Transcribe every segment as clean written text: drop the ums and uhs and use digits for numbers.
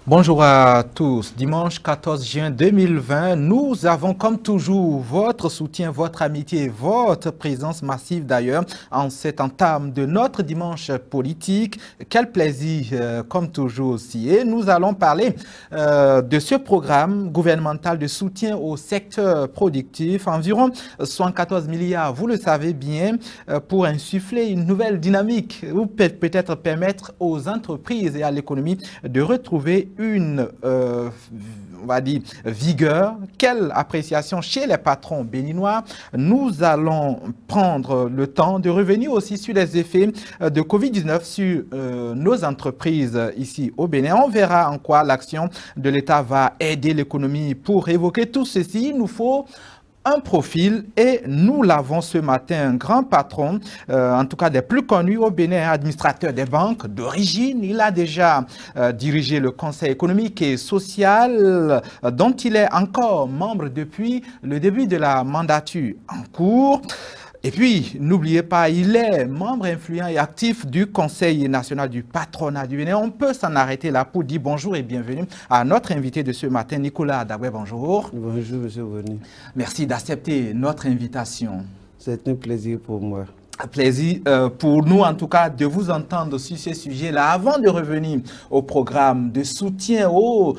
Bonjour à tous. Dimanche 14 juin 2020, nous avons comme toujours votre soutien, votre amitié, votre présence massive d'ailleurs en cette entame de notre dimanche politique. Quel plaisir comme toujours aussi. Et nous allons parler de ce programme gouvernemental de soutien au secteur productif, environ 74 milliards, vous le savez bien, pour insuffler une nouvelle dynamique ou peut-être permettre aux entreprises et à l'économie de retrouver une, on va dire, vigueur. Quelle appréciation chez les patrons béninois. Nous allons prendre le temps de revenir aussi sur les effets de Covid-19 sur nos entreprises ici au Bénin. On verra en quoi l'action de l'État va aider l'économie. Pour évoquer tout ceci, il nous faut un profil et nous l'avons ce matin, un grand patron, en tout cas des plus connus au Bénin, administrateur des banques d'origine. Il a déjà dirigé le Conseil économique et social dont il est encore membre depuis le début de la mandature en cours. Et puis, n'oubliez pas, il est membre influent et actif du Conseil national du patronat du Bénin. On peut s'en arrêter là pour dire bonjour et bienvenue à notre invité de ce matin, Nicolas Adawé. Bonjour. Bonjour, monsieur Boni. Merci d'accepter notre invitation. C'est un plaisir pour moi. Plaisir pour nous, en tout cas, de vous entendre sur ces sujets-là. Avant de revenir au programme de soutien au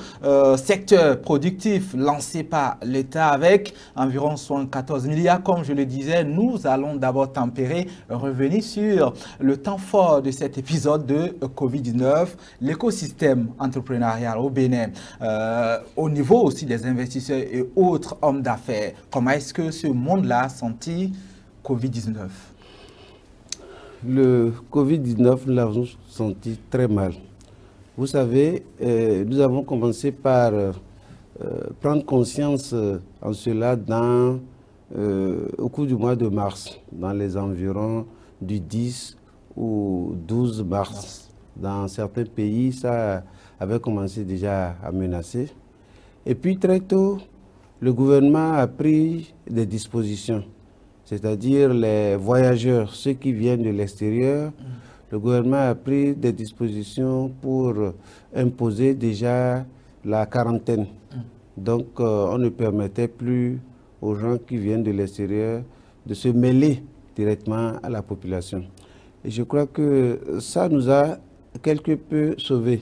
secteur productif lancé par l'État avec environ 74 milliards, comme je le disais, nous allons d'abord tempérer, revenir sur le temps fort de cet épisode de Covid-19, l'écosystème entrepreneurial au Bénin, au niveau aussi des investisseurs et autres hommes d'affaires. Comment est-ce que ce monde-là a senti Covid-19? Le Covid-19, nous l'avons senti très mal. Vous savez, nous avons commencé par prendre conscience en cela au cours du mois de mars, dans les environs du 10 ou 12 mars. Dans certains pays, ça avait commencé déjà à menacer. Et puis très tôt, le gouvernement a pris des dispositions. C'est-à-dire les voyageurs, ceux qui viennent de l'extérieur, le gouvernement a pris des dispositions pour imposer déjà la quarantaine. Donc on ne permettait plus aux gens qui viennent de l'extérieur de se mêler directement à la population. Et je crois que ça nous a quelque peu sauvés.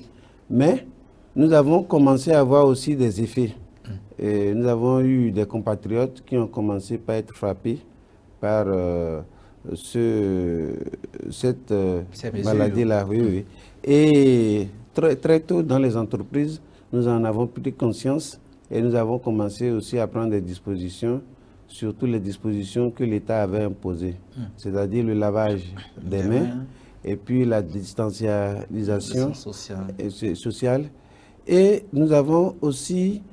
Mais nous avons commencé à avoir aussi des effets. Et nous avons eu des compatriotes qui ont commencé par être frappés par cette maladie-là. Oui, oui. Et très tôt dans les entreprises, nous en avons pris conscience et nous avons commencé aussi à prendre des dispositions, surtout les dispositions que l'État avait imposées, c'est-à-dire le lavage des mains et puis la distancialisation sociale. Et nous avons aussi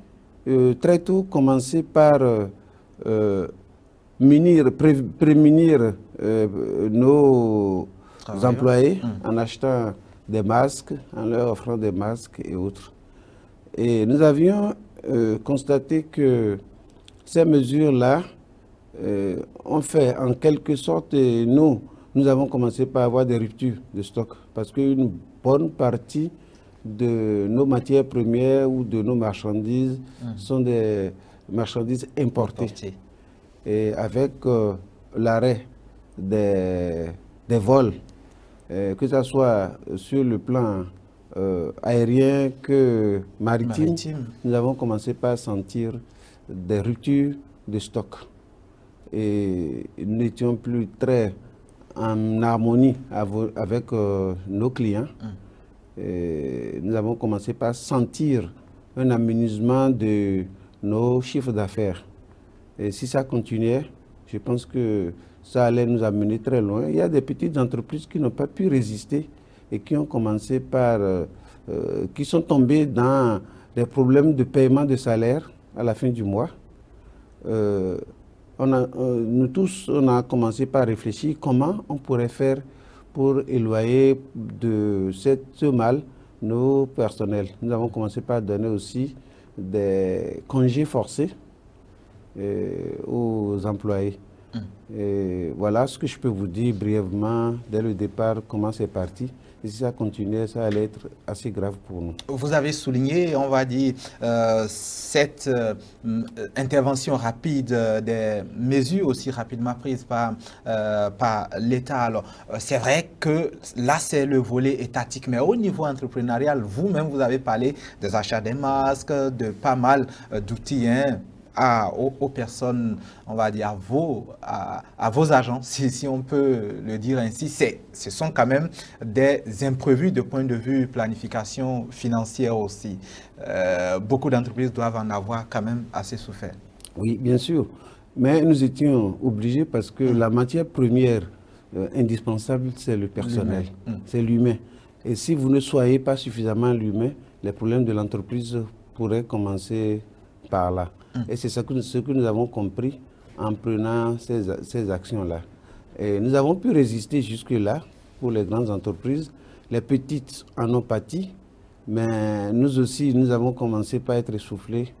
très tôt commencé par prémunir nos employés en achetant des masques, en leur offrant des masques et autres. Et nous avions constaté que ces mesures-là ont fait en quelque sorte, nous avons commencé par avoir des ruptures de stock parce qu'une bonne partie de nos matières premières ou de nos marchandises sont des marchandises importées. Et avec l'arrêt des vols, que ce soit sur le plan aérien que maritime, nous avons commencé par sentir des ruptures de stock. Et nous n'étions plus très en harmonie avec nos clients. Et nous avons commencé par sentir un amenuisement de nos chiffres d'affaires. Et si ça continuait, je pense que ça allait nous amener très loin. Il y a des petites entreprises qui n'ont pas pu résister et qui ont commencé par... qui sont tombées dans des problèmes de paiement de salaire à la fin du mois. Nous tous, on a commencé par réfléchir comment on pourrait faire pour éloigner de ce mal nos personnels. Nous avons commencé par donner aussi des congés forcés aux employés. Et voilà ce que je peux vous dire brièvement dès le départ, comment c'est parti. Et si ça continuait, ça allait être assez grave pour nous. Vous avez souligné, on va dire, cette intervention rapide, des mesures aussi rapidement prises par l'État. Alors, c'est vrai que là, c'est le volet étatique, mais au niveau entrepreneurial, vous-même, vous avez parlé des achats des masques, de pas mal d'outils, hein, aux personnes, on va dire, à vos agents, si on peut le dire ainsi. Ce sont quand même des imprévus de point de vue planification financière aussi. Beaucoup d'entreprises doivent en avoir quand même assez souffert. Oui, bien sûr. Mais nous étions obligés parce que la matière première indispensable, c'est le personnel, c'est l'humain. Et si vous ne soyez pas suffisamment l'humain, les problèmes de l'entreprise pourraient commencer par là. Et c'est ce que nous avons compris en prenant ces actions-là. Et nous avons pu résister jusque-là pour les grandes entreprises. Les petites en ont pâti, mais nous aussi, nous avons commencé par être essoufflés.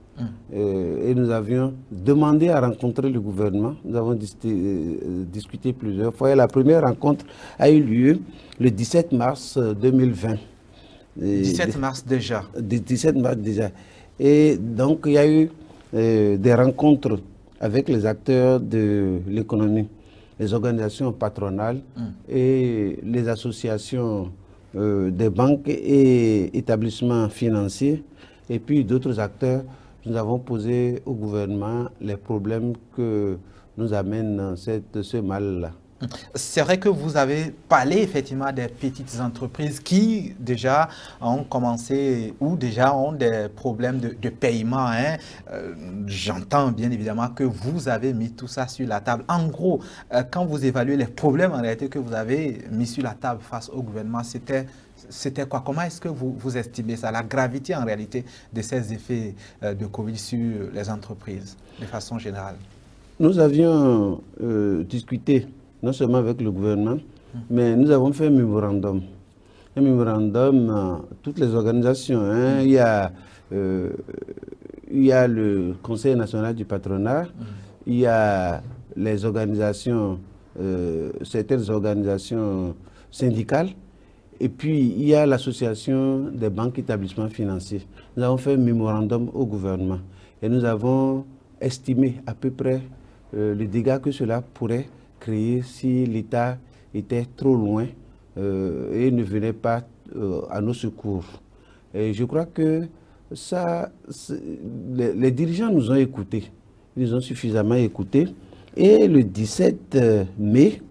Et nous avions demandé à rencontrer le gouvernement. Nous avons discuté plusieurs fois. Et la première rencontre a eu lieu le 17 mars 2020. 17 mars déjà. 17 mars déjà. Et donc, il y a eu des rencontres avec les acteurs de l'économie, les organisations patronales et les associations des banques et établissements financiers, et puis d'autres acteurs. Nous avons posé au gouvernement les problèmes que nous amène ce mal-là. C'est vrai que vous avez parlé effectivement des petites entreprises qui déjà ont commencé ou déjà ont des problèmes de paiement, hein. J'entends bien évidemment que vous avez mis tout ça sur la table. En gros, quand vous évaluez les problèmes en réalité que vous avez mis sur la table face au gouvernement, c'était quoi? Comment est-ce que vous estimez ça, la gravité en réalité de ces effets de Covid sur les entreprises de façon générale? Nous avions discuté non seulement avec le gouvernement, mais nous avons fait un mémorandum. Un mémorandum, toutes les organisations, hein, il y a le Conseil national du patronat, il y a les organisations, certaines organisations syndicales, et puis il y a l'association des banques et établissements financiers. Nous avons fait un mémorandum au gouvernement et nous avons estimé à peu près les dégâts que cela pourrait créer si l'État était trop loin et ne venait pas à nos secours. Et je crois que ça, les dirigeants nous ont écoutés, ils nous ont suffisamment écoutés. Et le 17 mai,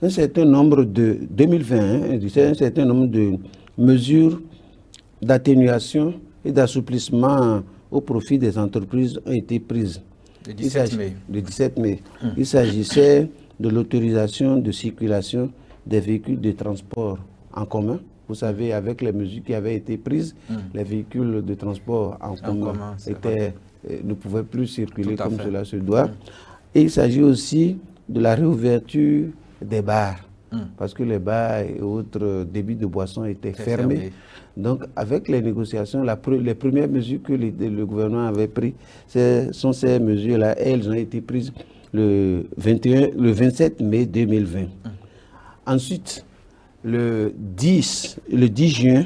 un certain nombre de 2020, un certain nombre de mesures d'atténuation et d'assouplissement au profit des entreprises ont été prises. Le 17 mai. Le 17 mai. Il s'agissait de l'autorisation de circulation des véhicules de transport en commun. Vous savez, avec les mesures qui avaient été prises, les véhicules de transport en commun ne pouvaient plus circuler comme cela se doit. Et il s'agit aussi de la réouverture des bars, parce que les bars et autres débits de boissons étaient fermés. Donc, avec les négociations, les premières mesures que le gouvernement avait prises, sont ces mesures-là. Elles ont été prises le 27 mai 2020. Ensuite, le 10 juin,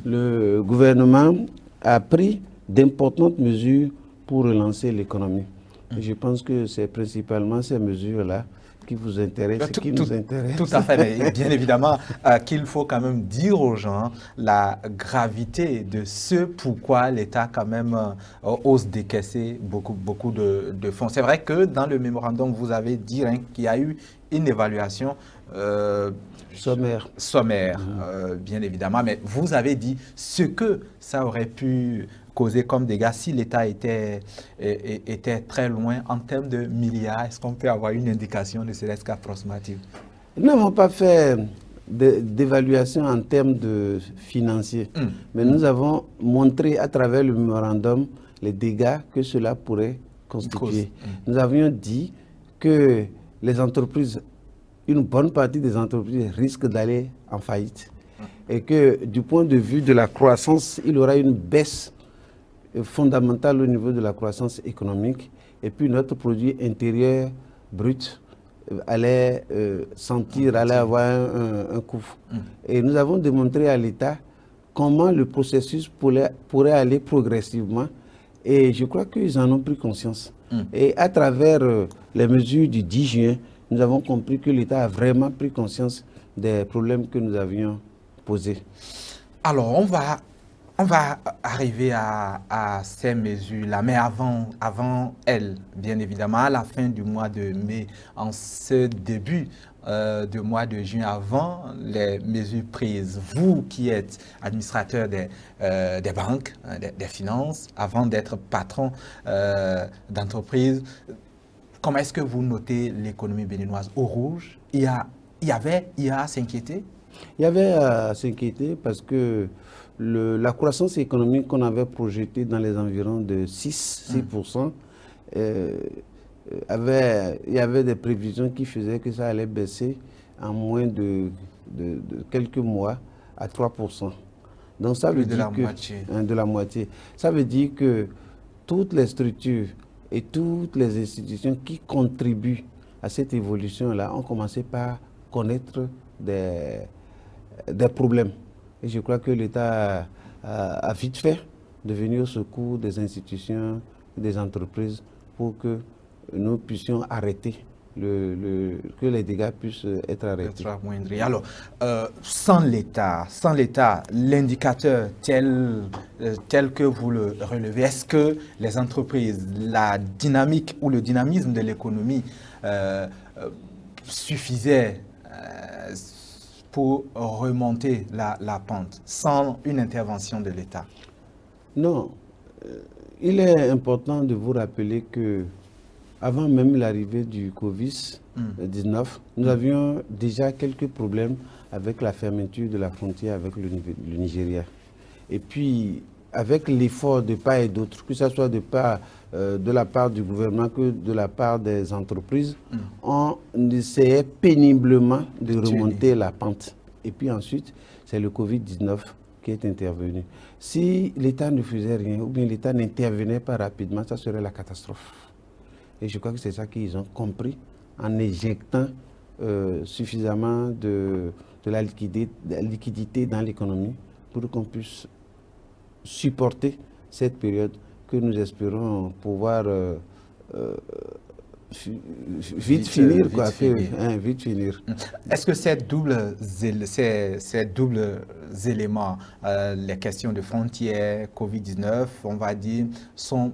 le gouvernement a pris d'importantes mesures pour relancer l'économie. Je pense que c'est principalement ces mesures-là qui vous intéressent, qui nous intéressent. Tout à fait, mais bien évidemment qu'il faut quand même dire aux gens la gravité de ce pourquoi l'État quand même ose décaisser beaucoup de fonds. C'est vrai que dans le mémorandum, vous avez dit qu'il y a eu une évaluation sommaire, bien évidemment, mais vous avez dit ce que ça aurait pu causer comme dégâts si l'État était très loin en termes de milliards. Est-ce qu'on peut avoir une indication, ne serait-ce qu'approximative? Nous n'avons pas fait d'évaluation en termes de financiers, mais nous avons montré à travers le mémorandum les dégâts que cela pourrait constituer. Nous avions dit que les entreprises, une bonne partie des entreprises risquent d'aller en faillite et que du point de vue de la croissance, il y aura une baisse fondamentale au niveau de la croissance économique, et puis notre produit intérieur brut allait sentir, allait avoir un coup. Et nous avons démontré à l'État comment le processus pourrait aller progressivement. Et je crois qu'ils en ont pris conscience. Et à travers les mesures du 10 juin, nous avons compris que l'État a vraiment pris conscience des problèmes que nous avions posés. Alors, on va arriver à ces mesures-là, mais avant elles, bien évidemment, à la fin du mois de mai, en ce début de mois de juin, avant les mesures prises, vous qui êtes administrateur des banques, des finances, avant d'être patron d'entreprise, comment est-ce que vous notez l'économie béninoise au rouge? Il y avait à s'inquiéter? Il y avait à s'inquiéter parce que la croissance économique qu'on avait projetée dans les environs de 6%, il y avait des prévisions qui faisaient que ça allait baisser en moins de quelques mois à 3%. Donc ça veut dire que de la moitié. Ça veut dire que toutes les structures et toutes les institutions qui contribuent à cette évolution-là ont commencé par connaître des problèmes. Et je crois que l'État a vite fait de venir au secours des institutions, des entreprises pour que nous puissions arrêter, que les dégâts puissent être arrêtés. Alors, sans l'État, l'indicateur tel que vous le relevez, est-ce que les entreprises, la dynamique ou le dynamisme de l'économie suffisait pour remonter la pente sans une intervention de l'État? Non. Il est important de vous rappeler que avant même l'arrivée du Covid-19, nous avions déjà quelques problèmes avec la fermeture de la frontière avec le Nigeria. Et puis, avec l'effort de part et d'autre, que ce soit de la part du gouvernement que de la part des entreprises, on essayait péniblement de remonter la pente. Et puis ensuite, c'est le Covid-19 qui est intervenu. Si l'État ne faisait rien, ou bien l'État n'intervenait pas rapidement, ça serait la catastrophe. Et je crois que c'est ça qu'ils ont compris en éjectant suffisamment de la liquidité dans l'économie pour qu'on puisse supporter cette période que nous espérons pouvoir vite finir. Est-ce que ces doubles éléments, les questions de frontières, Covid-19, on va dire, sont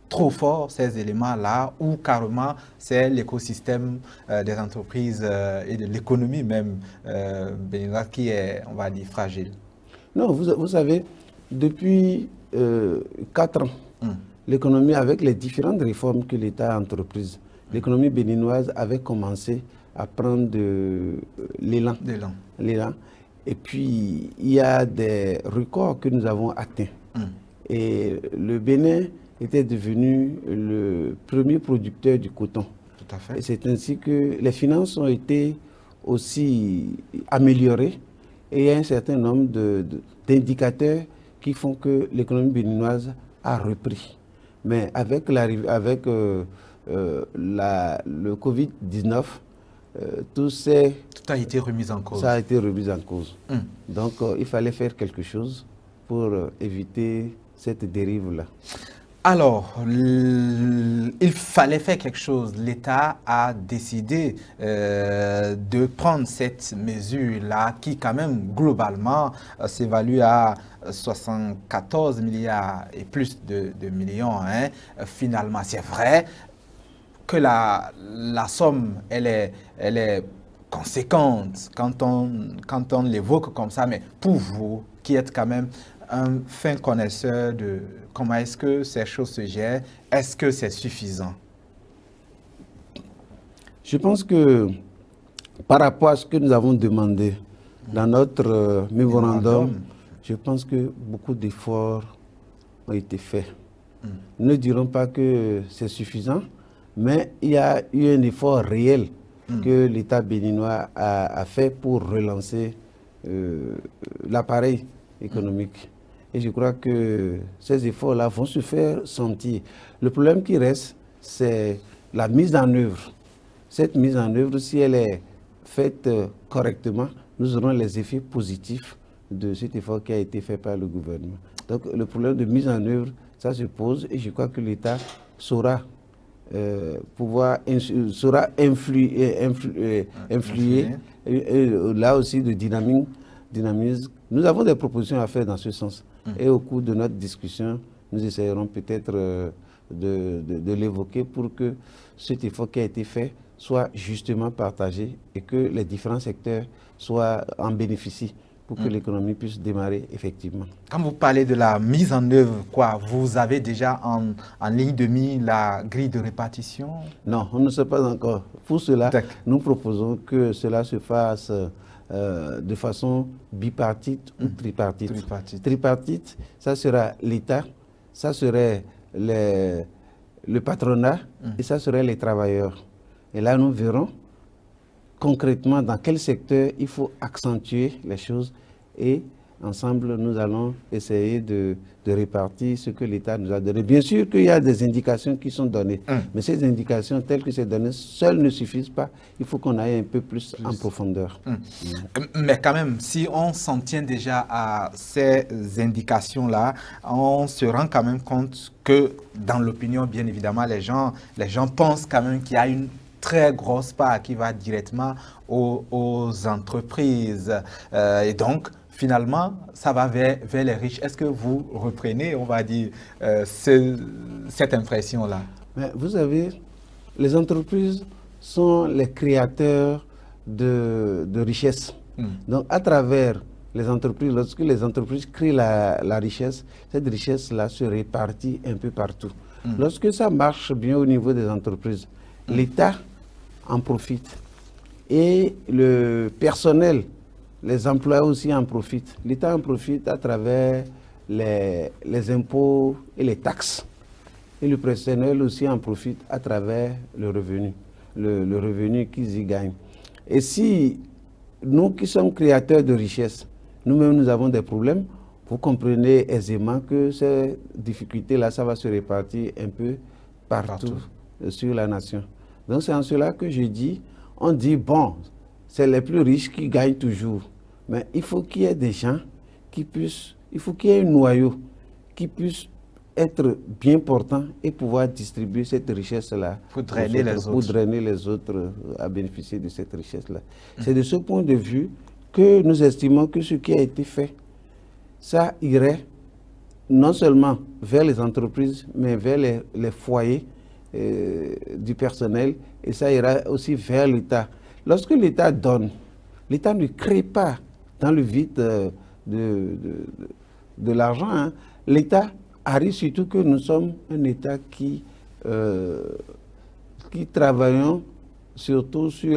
trop forts, ces éléments-là, ou carrément c'est l'écosystème des entreprises et de l'économie même béninoise qui est, on va dire, fragile? Non, vous savez, depuis 4 ans, l'économie, avec les différentes réformes que l'État a entreprises, l'économie béninoise avait commencé à prendre de l'élan. Et puis, il y a des records que nous avons atteints. Et le Bénin était devenu le premier producteur du coton. Tout à fait. Et c'est ainsi que les finances ont été aussi améliorées. Et il y a un certain nombre d'indicateurs qui font que l'économie béninoise a repris. Mais avec le Covid-19, tout a été remis en cause. Ça a été remis en cause. Donc, il fallait faire quelque chose pour éviter cette dérive-là. Alors, il fallait faire quelque chose. L'État a décidé de prendre cette mesure-là qui, quand même, globalement, s'évalue à 74 milliards et plus de millions. Hein. Finalement, c'est vrai que la somme, elle est conséquente quand on l'évoque comme ça. Mais pour vous, qui êtes quand même un fin connaisseur de comment est-ce que ces choses se gèrent, est-ce que c'est suffisant? Je pense que par rapport à ce que nous avons demandé dans notre mémorandum, je pense que beaucoup d'efforts ont été faits. Nous ne dirons pas que c'est suffisant, mais il y a eu un effort réel que l'État béninois a fait pour relancer l'appareil économique. Et je crois que ces efforts-là vont se faire sentir. Le problème qui reste, c'est la mise en œuvre. cette mise en œuvre, si elle est faite correctement, nous aurons les effets positifs de cet effort qui a été fait par le gouvernement. Donc le problème de mise en œuvre, ça se pose et je crois que l'État saura saura influer et là aussi de dynamisme. Nous avons des propositions à faire dans ce sens. Et au cours de notre discussion, nous essayerons peut-être de l'évoquer pour que cet effort qui a été fait soit justement partagé et que les différents secteurs en bénéficient pour que l'économie puisse démarrer effectivement. Quand vous parlez de la mise en œuvre, vous avez déjà en ligne de mire la grille de répartition? Non, on ne sait pas encore. Pour cela, nous proposons que cela se fasse de façon bipartite ou tripartite. Tripartite, ça sera l'État, ça serait le patronat et ça serait les travailleurs. Et là, nous verrons concrètement dans quel secteur il faut accentuer les choses et ensemble, nous allons essayer de répartir ce que l'État nous a donné. Bien sûr qu'il y a des indications qui sont données, mais ces indications telles que c'est donné, seules ne suffisent pas. Il faut qu'on aille un peu plus en profondeur. Mais quand même, si on s'en tient déjà à ces indications-là, on se rend quand même compte que dans l'opinion, bien évidemment, les gens pensent quand même qu'il y a une très grosse part qui va directement aux entreprises. Et donc, finalement, ça va vers les riches. Est-ce que vous reprenez, on va dire, cette impression-là? Vous savez, les entreprises sont les créateurs de richesse. Donc, à travers les entreprises, lorsque les entreprises créent la richesse, cette richesse-là se répartit un peu partout. Lorsque ça marche bien au niveau des entreprises, l'État en profite et le personnel, les employés aussi en profitent. L'État en profite à travers les impôts et les taxes. Et le personnel aussi en profite à travers le revenu, le revenu qu'ils y gagnent. Et si nous qui sommes créateurs de richesse, nous-mêmes nous avons des problèmes, vous comprenez aisément que ces difficultés-là, ça va se répartir un peu partout sur la nation. Donc c'est en cela que je dis, on dit, bon, c'est les plus riches qui gagnent toujours. Mais il faut qu'il y ait des gens qui puissent, il faut qu'il y ait un noyau qui puisse être bien portant et pouvoir distribuer cette richesse-là. Pour drainer les autres à bénéficier de cette richesse-là. C'est de ce point de vue que nous estimons que ce qui a été fait, ça irait non seulement vers les entreprises, mais vers les foyers du personnel, et ça ira aussi vers l'État. Lorsque l'État donne, l'État ne crée pas dans le vide de l'argent. Hein. L'État arrive surtout que nous sommes un État qui travaillons surtout sur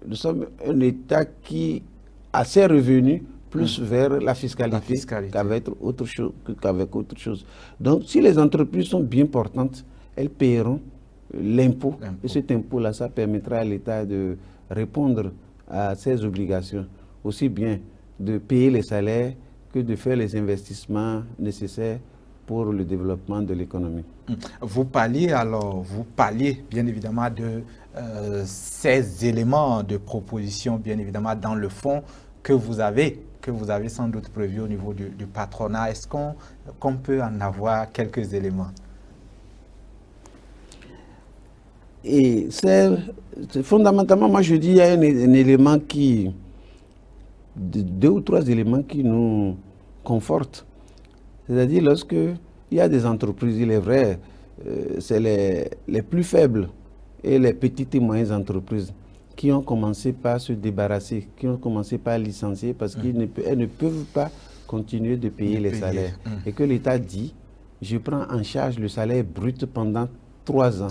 nous sommes un État qui a ses revenus plus vers la fiscalité. Qu'avec autre chose. Donc, si les entreprises sont bien portantes, elles paieront l'impôt. Et cet impôt-là, ça permettra à l'État de répondre à ses obligations, aussi bien de payer les salaires que de faire les investissements nécessaires pour le développement de l'économie. Vous parliez bien évidemment de ces éléments de proposition, bien évidemment, dans le fond que vous avez sans doute prévu au niveau du patronat. Est-ce qu'on peut en avoir quelques éléments? Et c'est fondamentalement, moi je dis, il y a un élément deux ou trois éléments qui nous confortent. C'est-à-dire lorsque il y a des entreprises, il est vrai, c'est les plus faibles et les petites et moyennes entreprises qui ont commencé par se débarrasser, qui ont commencé par licencier parce qu'elles ne peuvent pas continuer de payer les salaires. Et que l'État dit, je prends en charge le salaire brut pendant 3 ans.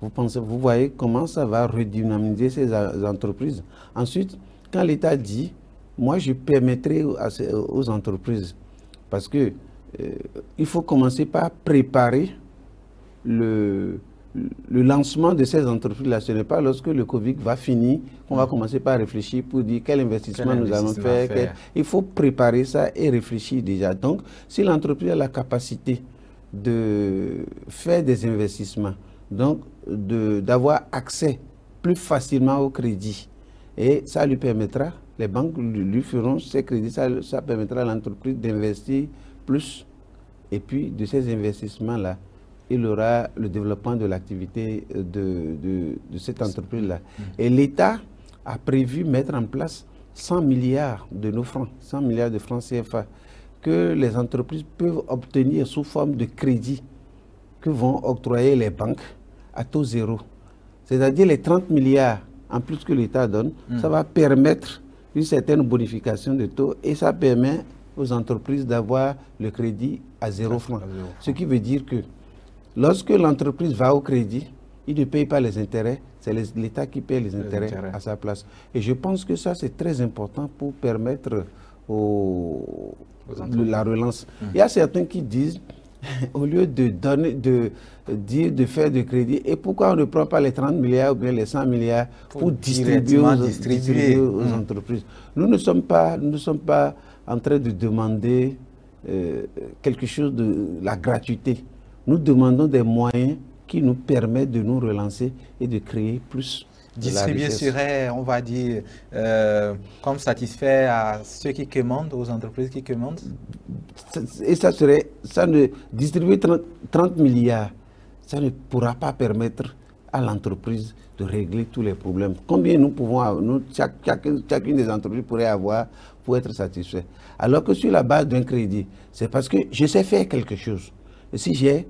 Vous voyez comment ça va redynamiser ces entreprises. Ensuite, quand l'État dit, moi je permettrai aux entreprises, parce que il faut commencer par préparer le lancement de ces entreprises-là. Ce n'est pas lorsque le Covid va finir qu'on va commencer par réfléchir pour dire quel investissement nous allons faire. Il faut préparer ça et réfléchir déjà. Donc, si l'entreprise a la capacité de faire des investissements, donc d'avoir accès plus facilement au crédit. Et ça lui permettra, les banques lui feront ces crédits, ça permettra à l'entreprise d'investir plus. Et puis, de ces investissements-là, il aura le développement de l'activité de cette entreprise-là. Et l'État a prévu mettre en place 100 milliards de nos francs, 100 milliards de francs CFA, que les entreprises peuvent obtenir sous forme de crédit que vont octroyer les banques à taux zéro. C'est-à-dire les 30 milliards en plus que l'État donne, ça va permettre une certaine bonification de taux et ça permet aux entreprises d'avoir le crédit à 0 francs. Ce qui veut dire que lorsque l'entreprise va au crédit, il ne paye pas les intérêts, c'est l'État qui paye les intérêts à sa place. Et je pense que ça, c'est très important pour permettre la relance. Il y a certains qui disent, au lieu de faire de crédit, et pourquoi on ne prend pas les 30 milliards ou bien les 100 milliards pour distribuer aux entreprises. Nous ne sommes pas en train de demander quelque chose de la gratuité. Nous demandons des moyens qui nous permettent de nous relancer et de créer plus. Distribuer serait, on va dire, comme satisfait à ceux qui commandent, aux entreprises qui commandent. Et distribuer 30 milliards, ça ne pourra pas permettre à l'entreprise de régler tous les problèmes. Combien nous pouvons, chacune des entreprises pourrait avoir pour être satisfait. Alors que sur la base d'un crédit, c'est parce que je sais faire quelque chose. Et si j'ai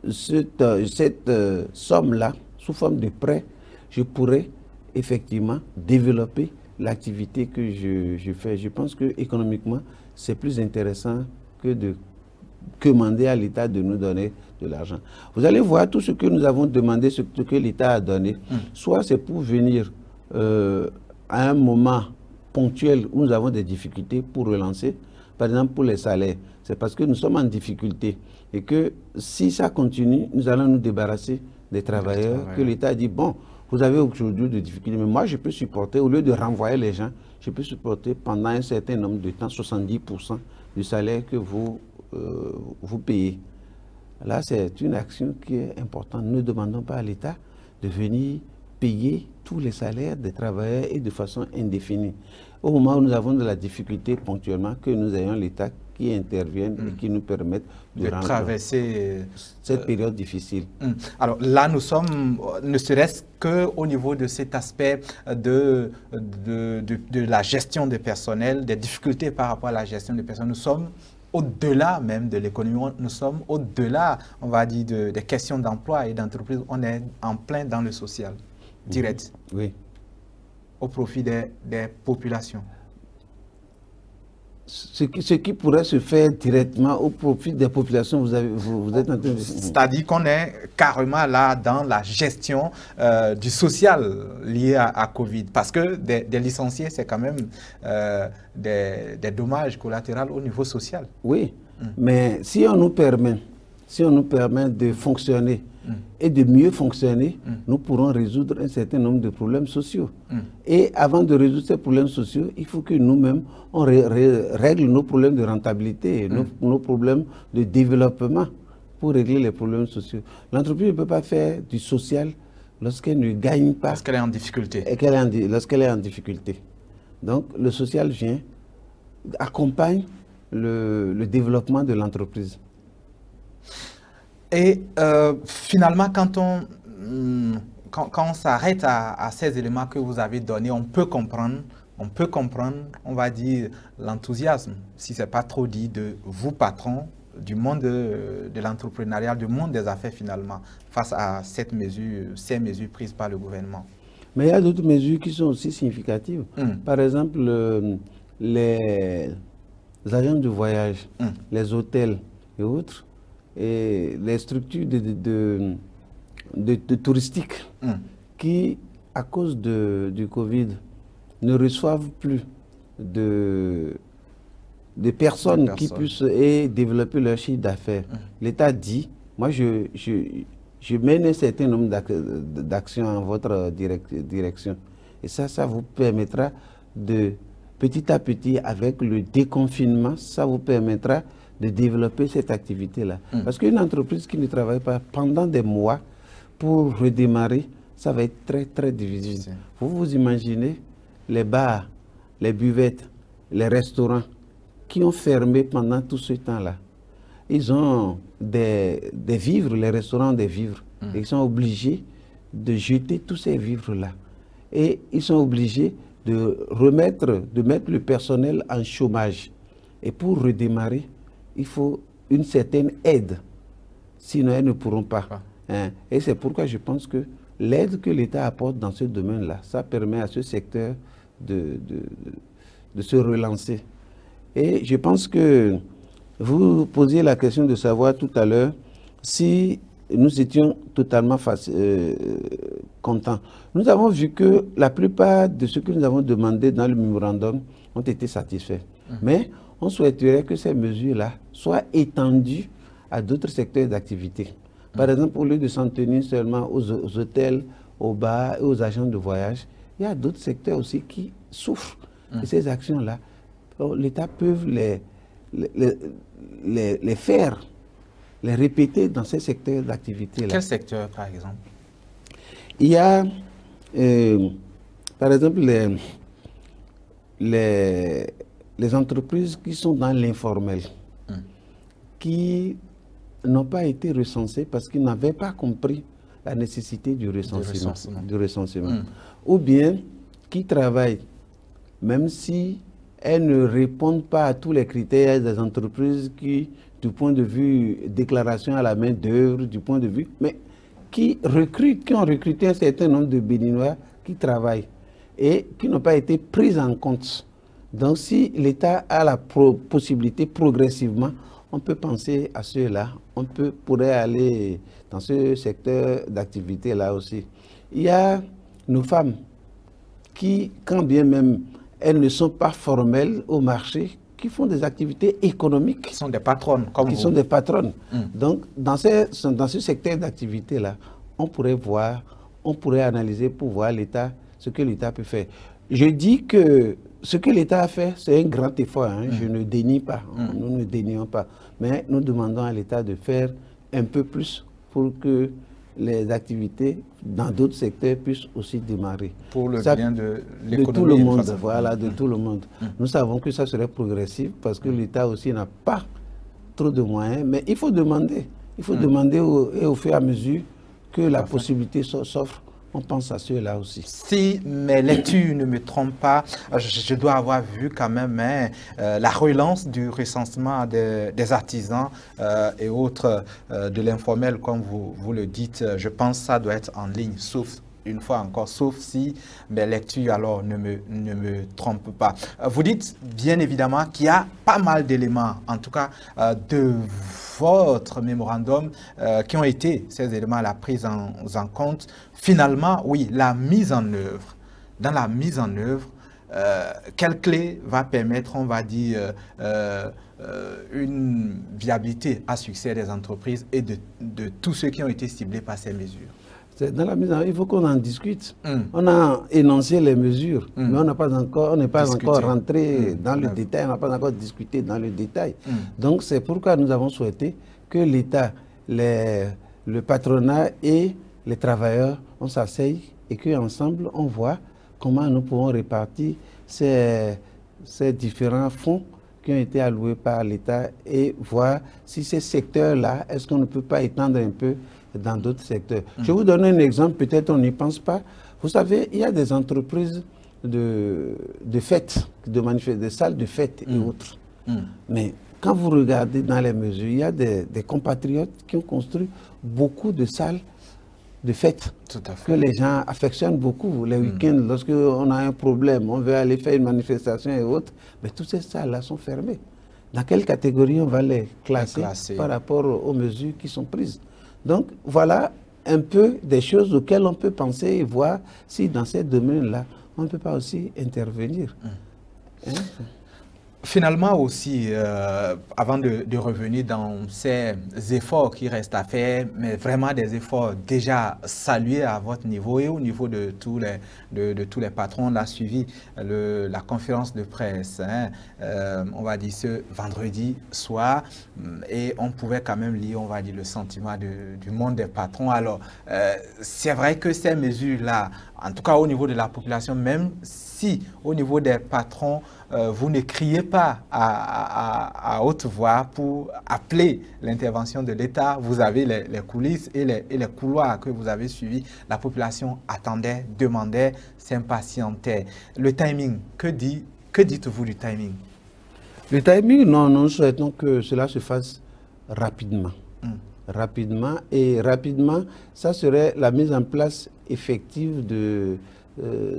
cette somme-là, sous forme de prêt, je pourrais effectivement développer l'activité que je fais. Je pense que économiquement, c'est plus intéressant que de demander à l'État de nous donner de l'argent. Vous allez voir tout ce que nous avons demandé, ce que l'État a donné, soit c'est pour venir à un moment ponctuel où nous avons des difficultés pour relancer, par exemple pour les salaires. C'est parce que nous sommes en difficulté et que si ça continue, nous allons nous débarrasser des travailleurs que l'État dit, bon, vous avez aujourd'hui des difficultés, mais moi je peux supporter, au lieu de renvoyer les gens, je peux supporter pendant un certain nombre de temps 70% du salaire que vous payez. Là, c'est une action qui est importante. Ne demandons pas à l'État de venir payer tous les salaires des travailleurs et de façon indéfinie. Au moment où nous avons de la difficulté ponctuellement, que nous ayons l'État qui intervienne et qui nous permette de traverser cette période difficile. Alors là, nous sommes, ne serait-ce qu'au niveau de cet aspect de la gestion des personnels, des difficultés par rapport à la gestion des personnels, nous sommes au-delà même de l'économie, nous sommes au-delà, on va dire, des questions d'emploi et d'entreprise. On est en plein dans le social, direct, au profit des populations. Ce qui pourrait se faire directement au profit des populations, vous êtes en train de... C'est-à-dire qu'on est carrément là dans la gestion du social lié à Covid. Parce que des licenciés, c'est quand même des dommages collatéraux au niveau social. Oui, mais si on nous permet de fonctionner et de mieux fonctionner, nous pourrons résoudre un certain nombre de problèmes sociaux. Et avant de résoudre ces problèmes sociaux, il faut que nous-mêmes, on règle nos problèmes de rentabilité, nos problèmes de développement pour régler les problèmes sociaux. L'entreprise ne peut pas faire du social lorsqu'elle ne gagne pas. Lorsqu'elle est en difficulté. Lorsqu'elle est en difficulté. Donc, le social accompagne le développement de l'entreprise. Et finalement, quand on s'arrête à ces éléments que vous avez donnés, on peut comprendre, on va dire, l'enthousiasme, si ce n'est pas trop dit, de vous, patrons, du monde de l'entrepreneuriat, du monde des affaires finalement, face à ces mesures prises par le gouvernement. Mais il y a d'autres mesures qui sont aussi significatives. Par exemple, les agences de voyage, les hôtels et autres, et les structures de touristiques qui, à cause du Covid, ne reçoivent plus de personnes qui puissent développer leur chiffre d'affaires. L'État dit, moi je mène un certain nombre d'actions en votre direction. Et ça vous permettra de, petit à petit, avec le déconfinement, ça vous permettra de développer cette activité-là. Parce qu'une entreprise qui ne travaille pas pendant des mois pour redémarrer, ça va être très, très difficile. Vous vous imaginez les bars, les buvettes, les restaurants qui ont fermé pendant tout ce temps-là. Ils ont des vivres, les restaurants ont des vivres. Et ils sont obligés de jeter tous ces vivres-là. Et ils sont obligés de mettre le personnel en chômage. Et pour redémarrer, il faut une certaine aide. Sinon, elles ne pourront pas. Hein. Et c'est pourquoi je pense que l'aide que l'État apporte dans ce domaine-là, ça permet à ce secteur de se relancer. Et je pense que vous posiez la question de savoir tout à l'heure si nous étions totalement contents. Nous avons vu que la plupart de ce que nous avons demandé dans le mémorandum ont été satisfaits. Mais on souhaiterait que ces mesures-là soient étendues à d'autres secteurs d'activité. Par exemple, au lieu de s'en tenir seulement aux hôtels, aux bars et aux agents de voyage, il y a d'autres secteurs aussi qui souffrent de ces actions-là. L'État peut les faire, les répéter dans ces secteurs d'activité-là. Quel secteur, par exemple? Il y a, par exemple, les entreprises qui sont dans l'informel, qui n'ont pas été recensées parce qu'ils n'avaient pas compris la nécessité du recensement. Ou bien qui travaillent, même si elles ne répondent pas à tous les critères des entreprises qui, du point de vue déclaration à la main d'œuvre, du point de vue, mais qui ont recruté un certain nombre de Béninois qui travaillent et qui n'ont pas été pris en compte. Donc si l'État a la possibilité progressivement, on peut penser à ceux-là, pourrait aller dans ce secteur d'activité-là aussi. Il y a nos femmes qui, quand bien même elles ne sont pas formelles au marché, qui font des activités économiques. Qui sont des patronnes, comme qui vous. sont des patronnes. Donc, dans ce secteur d'activité-là, on pourrait voir, on pourrait analyser pour voir l'État, ce que l'État peut faire. Je dis que ce que l'État a fait, c'est un grand effort. Hein, je ne dénie pas, nous ne dénions pas. Mais nous demandons à l'État de faire un peu plus pour que les activités dans d'autres secteurs puissent aussi démarrer. Pour le bien de l'économie. De tout le monde, voilà, de tout le monde. Nous savons que ça serait progressif parce que l'État aussi n'a pas trop de moyens, mais il faut demander. Il faut demander et au fur et à mesure que la possibilité s'offre, on pense à ceux-là aussi. Si mes lectures ne me trompent pas, je dois avoir vu quand même la relance du recensement des artisans et autres de l'informel, comme vous le dites. Je pense que ça doit être en ligne, sauf une fois encore, sauf si mes lectures alors ne me trompent pas. Vous dites bien évidemment qu'il y a pas mal d'éléments, en tout cas de votre mémorandum, qui ont été ces éléments, la prise en compte. Finalement, oui, la mise en œuvre. Dans la mise en œuvre, quelle clé va permettre, on va dire, une viabilité à succès des entreprises et de tous ceux qui ont été ciblés par ces mesures? Dans la mise en œuvre, il faut qu'on en discute. On a énoncé les mesures, mais on n'est pas encore rentré dans le détail, on n'a pas encore discuté dans le détail. Donc c'est pourquoi nous avons souhaité que l'État, le patronat et les travailleurs, on s'asseye et qu'ensemble on voit comment nous pouvons répartir ces différents fonds qui ont été alloués par l'État et voir si ces secteurs-là, est-ce qu'on ne peut pas étendre un peu dans d'autres secteurs. Je vais vous donner un exemple, peut-être on n'y pense pas. Vous savez, il y a des entreprises de fêtes, des salles de fêtes et autres. Mais quand vous regardez dans les mesures, il y a des compatriotes qui ont construit beaucoup de salles de fêtes que les gens affectionnent beaucoup. Les week-ends, lorsqu'on a un problème, on veut aller faire une manifestation et autres, mais toutes ces salles-là sont fermées. Dans quelle catégorie on va les classer par rapport aux mesures qui sont prises? Donc, voilà un peu des choses auxquelles on peut penser et voir si dans ces domaines-là, on ne peut pas aussi intervenir. Finalement aussi, avant de revenir dans ces efforts qui restent à faire, mais vraiment des efforts déjà salués à votre niveau et au niveau de tous les patrons, on a suivi la conférence de presse, hein, on va dire ce vendredi soir, et on pouvait quand même lire, on va dire, le sentiment du monde des patrons. Alors, c'est vrai que ces mesures-là, en tout cas au niveau de la population, même si au niveau des patrons, vous ne criez pas à haute voix pour appeler l'intervention de l'État, vous avez les coulisses et les couloirs que vous avez suivis. La population attendait, demandait, s'impatientait. Le timing, que dites-vous du timing? Le timing, non, nous souhaitons que cela se fasse rapidement. Rapidement, et rapidement, ça serait la mise en place effective de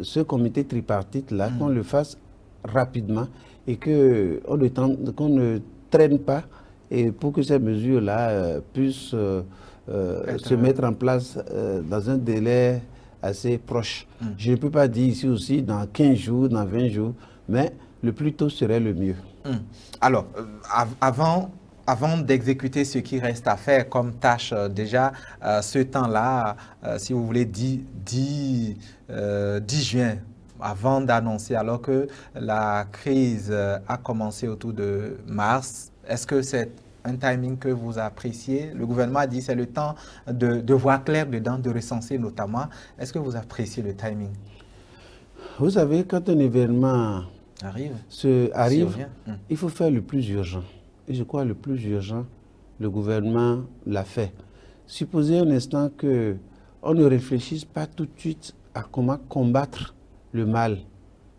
ce comité tripartite-là, qu'on le fasse rapidement et qu'on ne traîne pas, et pour que ces mesures-là puissent se mettre en place dans un délai assez proche. Je ne peux pas dire ici aussi dans 15 jours, dans 20 jours, mais le plus tôt serait le mieux. Alors, avant d'exécuter ce qui reste à faire comme tâche, déjà, ce temps-là, si vous voulez, 10 juin, avant d'annoncer, alors que la crise a commencé autour de mars, est-ce que c'est un timing que vous appréciez? Le gouvernement a dit que c'est le temps de voir clair dedans, de recenser notamment. Est-ce que vous appréciez le timing? Vous savez, quand un événement arrive, il faut faire le plus urgent. Et je crois le plus urgent, le gouvernement l'a fait. Supposez un instant qu'on ne réfléchisse pas tout de suite à comment combattre le mal,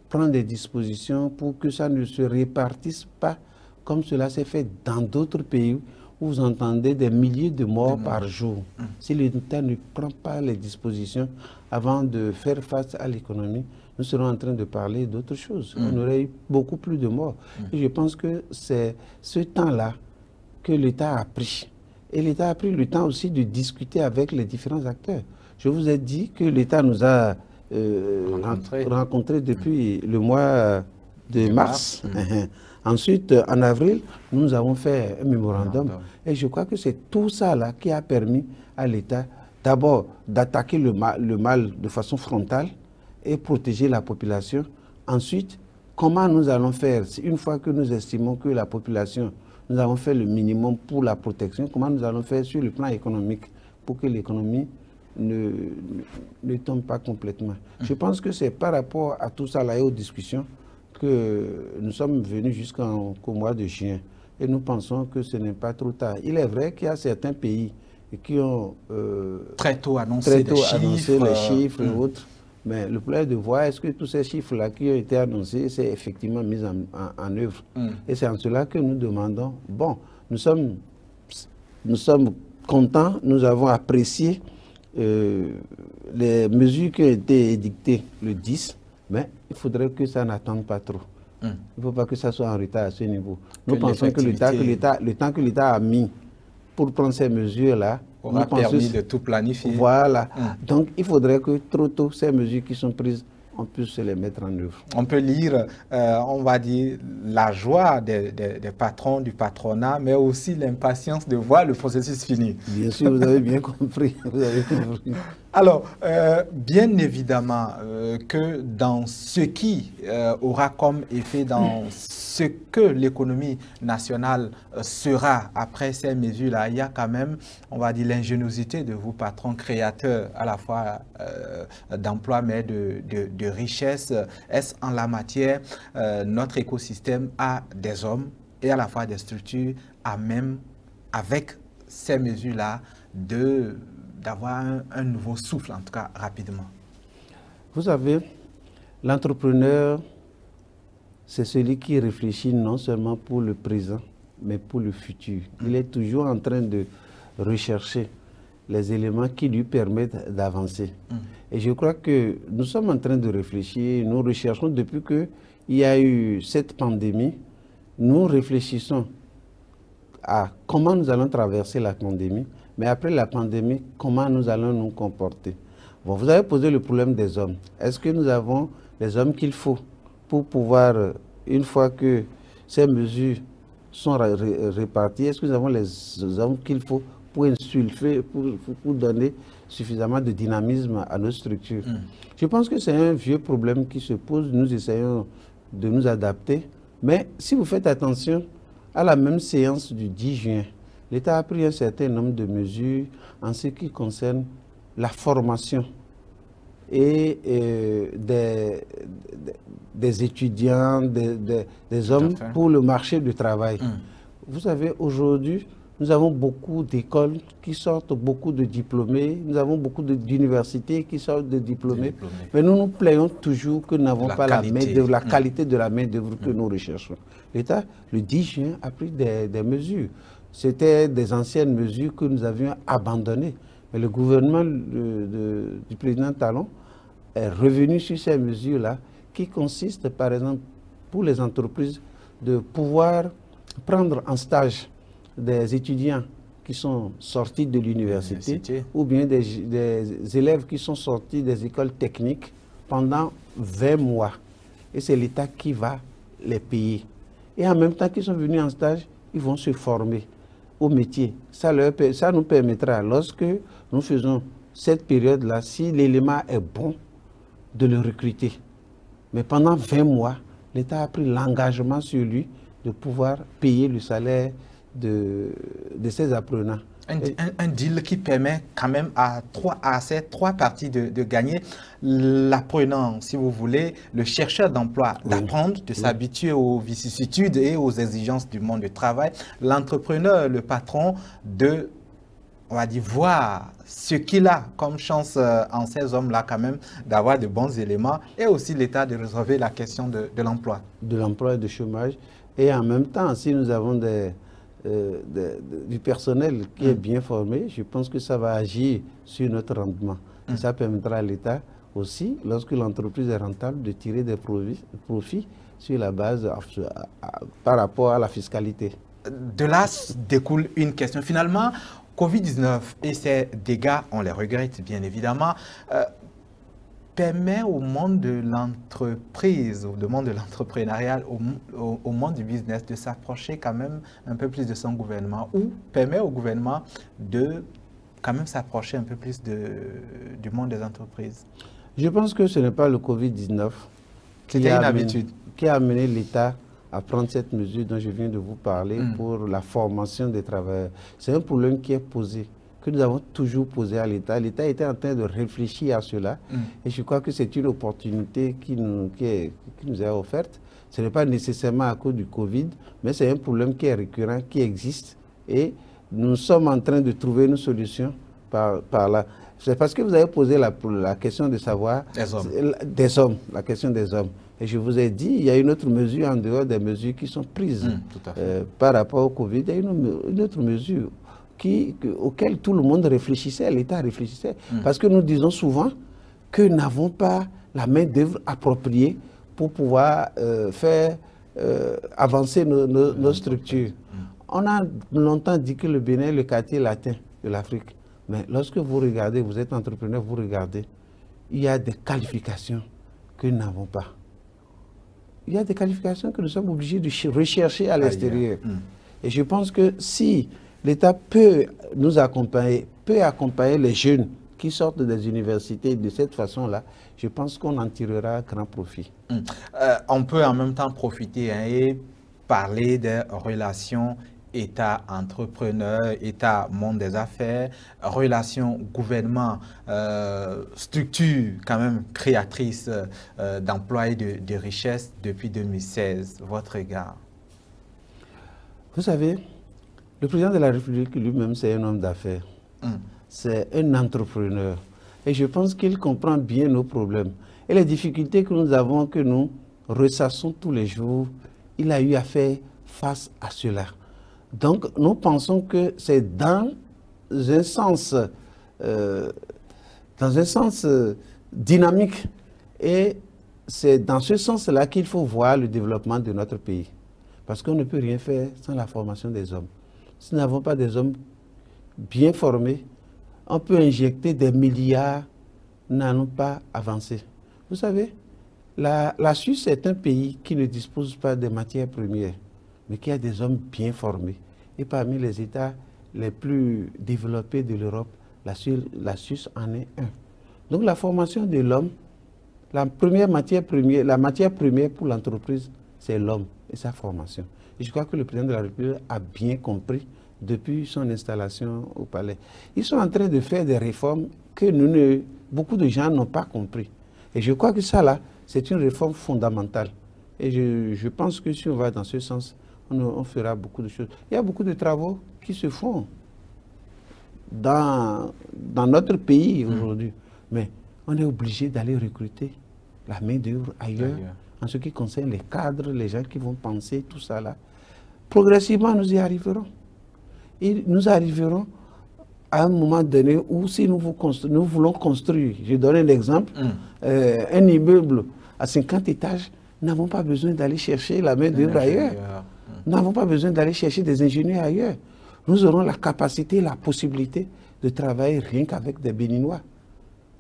prendre des dispositions pour que ça ne se répartisse pas comme cela s'est fait dans d'autres pays où vous entendez des milliers de morts par jour. Si l'État ne prend pas les dispositions avant de faire face à l'économie, nous serons en train de parler d'autres choses. On aurait eu beaucoup plus de morts. Et je pense que c'est ce temps-là que l'État a pris. Et l'État a pris le temps aussi de discuter avec les différents acteurs. Je vous ai dit que l'État nous a rencontrés depuis le mois de mars. Ensuite, en avril, nous avons fait un mémorandum. Et je crois que c'est tout ça là qui a permis à l'État d'abord d'attaquer le mal de façon frontale et protéger la population. Ensuite, comment nous allons faire, une fois que nous estimons que la population, nous avons fait le minimum pour la protection, comment nous allons faire sur le plan économique pour que l'économie ne tombe pas complètement. Je pense que c'est par rapport à tout ça là et aux discussions que nous sommes venus jusqu'au mois de juin. Et nous pensons que ce n'est pas trop tard. Il est vrai qu'il y a certains pays qui ont très tôt annoncé les chiffres et autres. Mais le problème est de voir est-ce que tous ces chiffres-là qui ont été annoncés, c'est effectivement mis en œuvre. Et c'est en cela que nous demandons, bon, nous sommes contents, nous avons apprécié les mesures qui ont été édictées le 10, mais il faudrait que ça n'attende pas trop. Il ne faut pas que ça soit en retard à ce niveau. Nous pensons que le temps que l'État a mis pour prendre ces mesures-là aura permis de tout planifier. Voilà. Donc, il faudrait que trop tôt, ces mesures qui sont prises, on puisse se les mettre en œuvre. On peut lire, on va dire, la joie des patrons, du patronat, mais aussi l'impatience de voir le processus fini. Bien sûr, vous avez bien compris. Vous avez compris. Alors, bien évidemment que dans ce qui aura comme effet, dans ce que l'économie nationale sera après ces mesures-là, il y a quand même, on va dire, l'ingéniosité de vos patrons créateurs à la fois d'emploi mais de richesse. Est-ce en la matière, notre écosystème a des hommes et à la fois des structures à même, avec ces mesures-là, d'avoir un nouveau souffle, en tout cas rapidement? Vous savez, l'entrepreneur, c'est celui qui réfléchit non seulement pour le présent, mais pour le futur. Il est toujours en train de rechercher les éléments qui lui permettent d'avancer. Et je crois que nous sommes en train de réfléchir, nous recherchons depuis qu'il y a eu cette pandémie, nous réfléchissons à comment nous allons traverser la pandémie, mais après la pandémie, comment nous allons nous comporter. Bon, vous avez posé le problème des hommes. Est-ce que nous avons les hommes qu'il faut pour pouvoir, une fois que ces mesures sont réparties? Est-ce que nous avons les hommes qu'il faut pour insulfer, pour donner suffisamment de dynamisme à nos structures? Je pense que c'est un vieux problème qui se pose. Nous essayons de nous adapter. Mais si vous faites attention, à la même séance du 10 juin, l'État a pris un certain nombre de mesures en ce qui concerne la formation et des étudiants, des hommes pour le marché du travail. Vous savez, aujourd'hui, nous avons beaucoup d'écoles qui sortent beaucoup de diplômés, nous avons beaucoup d'universités qui sortent de diplômés, mais nous nous plaignons toujours que nous n'avons pas la qualité de la main-d'œuvre que nous recherchons. L'État, le 10 juin, a pris des mesures. C'était des anciennes mesures que nous avions abandonnées. Mais le gouvernement du président Talon est revenu sur ces mesures-là qui consistent, par exemple, pour les entreprises, de pouvoir prendre en stage des étudiants qui sont sortis de l'université ou bien des élèves qui sont sortis des écoles techniques pendant 20 mois. Et c'est l'État qui va les payer. Et en même temps qu'ils sont venus en stage, ils vont se former au métier. Ça nous permettra, lorsque nous faisons cette période-là, si l'élément est bon, de le recruter. Mais pendant 20 mois, l'État a pris l'engagement sur lui de pouvoir payer le salaire de ces apprenants. Un deal qui permet quand même à ces trois parties de gagner. L'apprenant, si vous voulez, le chercheur d'emploi, d'apprendre, de s'habituer aux vicissitudes et aux exigences du monde du travail. L'entrepreneur, le patron, de, on va dire, voir ce qu'il a comme chance en ces hommes-là quand même, d'avoir de bons éléments, et aussi l'État de résolver la question de l'emploi. De l'emploi et du chômage. Et en même temps, si nous avons du personnel qui est bien formé, je pense que ça va agir sur notre rendement. Et ça permettra à l'État aussi, lorsque l'entreprise est rentable, de tirer des profits sur la base par rapport à la fiscalité. De là découle une question. Finalement, Covid-19 et ses dégâts, on les regrette bien évidemment, permet au monde de l'entreprise, au monde de l'entrepreneuriat, au monde du business de s'approcher quand même un peu plus de son gouvernement, ou permet au gouvernement de quand même s'approcher un peu plus du monde des entreprises? Je pense que ce n'est pas le Covid-19 qui a amené l'État à prendre cette mesure dont je viens de vous parler pour la formation des travailleurs. C'est un problème qui est posé, que nous avons toujours posé à l'État. L'État était en train de réfléchir à cela et je crois que c'est une opportunité qui nous est offerte. Ce n'est pas nécessairement à cause du Covid, mais c'est un problème qui est récurrent, qui existe et nous sommes en train de trouver une solution par là. C'est parce que vous avez posé la question de savoir la question des hommes. Et je vous ai dit, il y a une autre mesure en dehors des mesures qui sont prises par rapport au Covid. Il y a une autre mesure auquel tout le monde réfléchissait, l'État réfléchissait. Parce que nous disons souvent que nous n'avons pas la main-d'œuvre appropriée pour pouvoir faire avancer nos structures. On a longtemps dit que le Bénin est le quartier latin de l'Afrique. Mais lorsque vous regardez, vous êtes entrepreneur, vous regardez, il y a des qualifications que nous n'avons pas. Il y a des qualifications que nous sommes obligés de rechercher à l'extérieur. Et je pense que si l'État peut nous accompagner, peut accompagner les jeunes qui sortent des universités de cette façon-là, je pense qu'on en tirera grand profit. On peut en même temps profiter et parler des relations État-entrepreneur, État-monde des affaires, relations gouvernement, structure quand même créatrice d'emplois et de richesses depuis 2016. Votre regard? Vous savez, le président de la République lui-même, c'est un homme d'affaires. C'est un entrepreneur. Et je pense qu'il comprend bien nos problèmes. Et les difficultés que nous avons, que nous ressassons tous les jours, il a eu à faire face à cela. Donc, nous pensons que c'est dans un sens dynamique et c'est dans ce sens-là qu'il faut voir le développement de notre pays. Parce qu'on ne peut rien faire sans la formation des hommes. Si nous n'avons pas des hommes bien formés, on peut injecter des milliards, nous n'allons pas avancer. Vous savez, la Suisse est un pays qui ne dispose pas de matières premières. mais qui a des hommes bien formés. Et parmi les États les plus développés de l'Europe, la Suisse en est un. Donc la formation de l'homme, la matière première pour l'entreprise, c'est l'homme et sa formation. Et je crois que le président de la République a bien compris depuis son installation au palais. Ils sont en train de faire des réformes que beaucoup de gens n'ont pas compris. Et je crois que ça là, c'est une réforme fondamentale. Et je pense que si on va dans ce sens, on fera beaucoup de choses. Il y a beaucoup de travaux qui se font dans notre pays aujourd'hui. Mais on est obligé d'aller recruter la main-d'œuvre ailleurs, en ce qui concerne les cadres, les gens qui vont penser, tout ça là. Progressivement, nous y arriverons. Et nous arriverons à un moment donné où si nous voulons construire, je donne un exemple, un immeuble à 50 étages, nous n'avons pas besoin d'aller chercher la main-d'œuvre ailleurs. Nous n'avons pas besoin d'aller chercher des ingénieurs ailleurs. Nous aurons la capacité, la possibilité de travailler rien qu'avec des Béninois.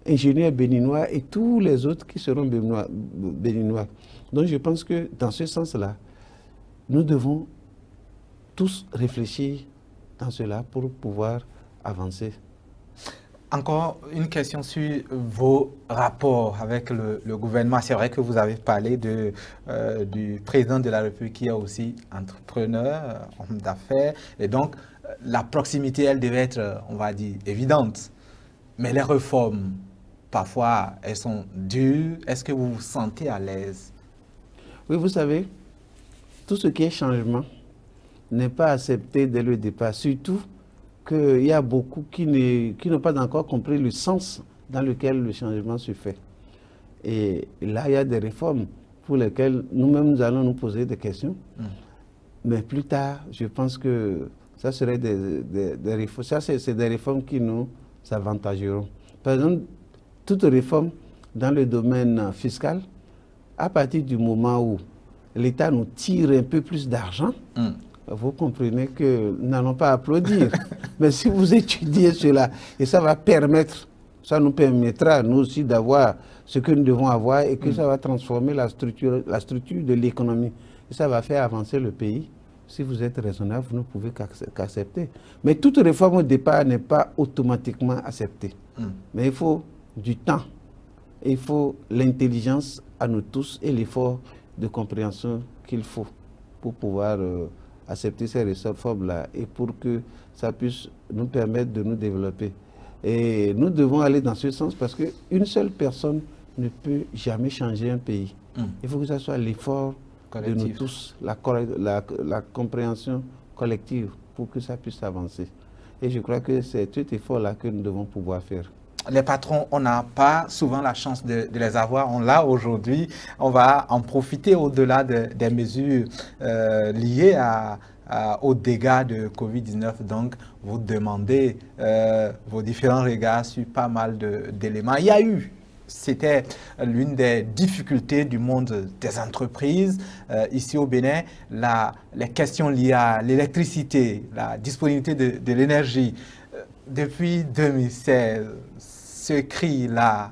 Ingénieurs béninois et tous les autres qui seront béninois. Donc je pense que dans ce sens-là, nous devons tous réfléchir dans cela pour pouvoir avancer. Encore une question sur vos rapports avec le gouvernement. C'est vrai que vous avez parlé du président de la République qui est aussi entrepreneur, homme d'affaires. Et donc, la proximité, elle devait être, on va dire, évidente. Mais les réformes, parfois, elles sont dures. Est-ce que vous vous sentez à l'aise? Oui, vous savez, tout ce qui est changement n'est pas accepté dès le départ. Surtout qu'il y a beaucoup qui n'ont pas encore compris le sens dans lequel le changement se fait. Et là, il y a des réformes pour lesquelles nous-mêmes, nous allons nous poser des questions. Mais plus tard, je pense que ça serait des réformes. Ça, c'est des réformes qui nous avantageront. Par exemple, toute réforme dans le domaine fiscal, à partir du moment où l'État nous tire un peu plus d'argent, vous comprenez que nous n'allons pas applaudir. Mais si vous étudiez cela, et ça va permettre, ça nous permettra, nous aussi, d'avoir ce que nous devons avoir et que ça va transformer la structure de l'économie. Et ça va faire avancer le pays. Si vous êtes raisonnable, vous ne pouvez qu'accepter. Mais toute réforme au départ n'est pas automatiquement acceptée. Mais il faut du temps. Il faut l'intelligence à nous tous et l'effort de compréhension qu'il faut pour pouvoir accepter ces réformes-là et pour que ça puisse nous permettre de nous développer. Et nous devons aller dans ce sens parce qu'une seule personne ne peut jamais changer un pays. Il faut que ce soit l'effort de nous tous, la compréhension collective pour que ça puisse avancer. Et je crois que c'est cet effort-là que nous devons pouvoir faire. Les patrons, on n'a pas souvent la chance de les avoir. On l'a aujourd'hui. On va en profiter au-delà des mesures liées aux dégâts de Covid-19. Donc, vous demandez vos différents regards sur pas mal d'éléments. Il y a eu, c'était l'une des difficultés du monde des entreprises. Ici au Bénin, les questions liées à l'électricité, la disponibilité de l'énergie. Depuis 2016, ce cri-là,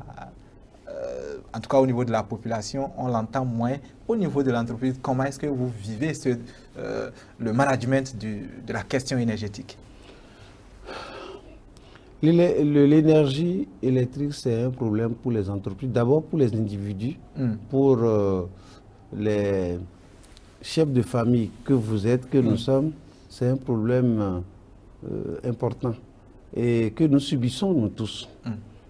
en tout cas au niveau de la population, on l'entend moins. Au niveau de l'entreprise, comment est-ce que vous vivez le management de la question énergétique? L'énergie électrique, c'est un problème pour les entreprises. D'abord pour les individus, pour les chefs de famille que vous êtes, que nous sommes, c'est un problème important et que nous subissons nous tous.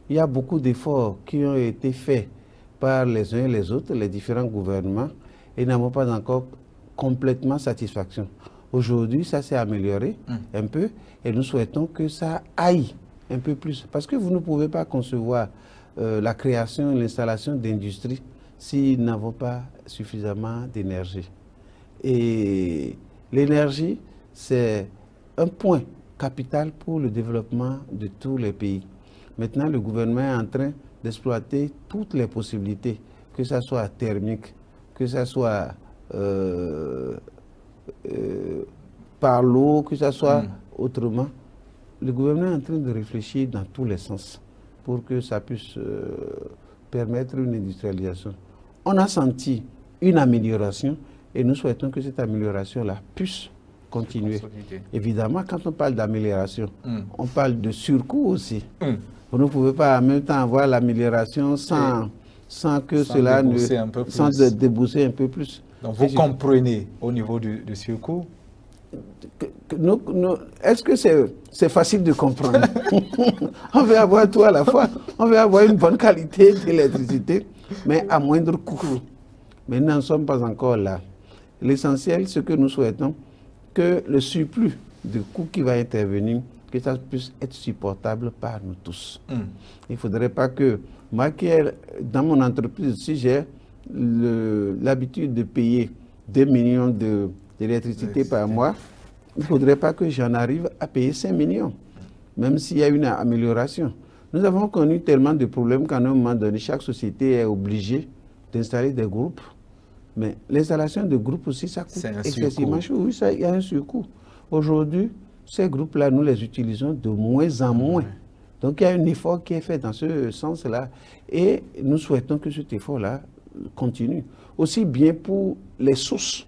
Il y a beaucoup d'efforts qui ont été faits par les uns et les autres, les différents gouvernements, et n'avons pas encore complètement satisfaction. Aujourd'hui, ça s'est amélioré un peu et nous souhaitons que ça aille un peu plus. Parce que vous ne pouvez pas concevoir la création et l'installation d'industries si nous n'avons pas suffisamment d'énergie. Et l'énergie, c'est un point capital pour le développement de tous les pays. Maintenant, le gouvernement est en train d'exploiter toutes les possibilités, que ce soit thermique, que ce soit par l'eau, que ce soit autrement. Le gouvernement est en train de réfléchir dans tous les sens pour que ça puisse permettre une industrialisation. On a senti une amélioration, Et nous souhaitons que cette amélioration-là puisse continuer. Évidemment, quand on parle d'amélioration, on parle de surcoût aussi. Vous ne pouvez pas en même temps avoir l'amélioration sans que cela sans débourser un peu plus. Donc vous comprenez au niveau du surcoût? Est-ce que c'est facile de comprendre? On veut avoir tout à la fois. On veut avoir une bonne qualité d'électricité, mais à moindre coût. Mais nous n'en sommes pas encore là. L'essentiel, ce que nous souhaitons, que le surplus de coûts qui va intervenir, que ça puisse être supportable par nous tous. Il ne faudrait pas que moi, qui est dans mon entreprise, si j'ai l'habitude de payer 2 millions d'électricité par mois, il ne faudrait pas que j'en arrive à payer 5 millions, même s'il y a une amélioration. Nous avons connu tellement de problèmes qu'à un moment donné, chaque société est obligée d'installer des groupes. Mais l'installation de groupes aussi, ça coûte excessivement cher. Oui, il y a un surcoût. Aujourd'hui, ces groupes-là, nous les utilisons de moins en moins. Donc, il y a un effort qui est fait dans ce sens-là. Et nous souhaitons que cet effort-là continue. Aussi bien pour les sources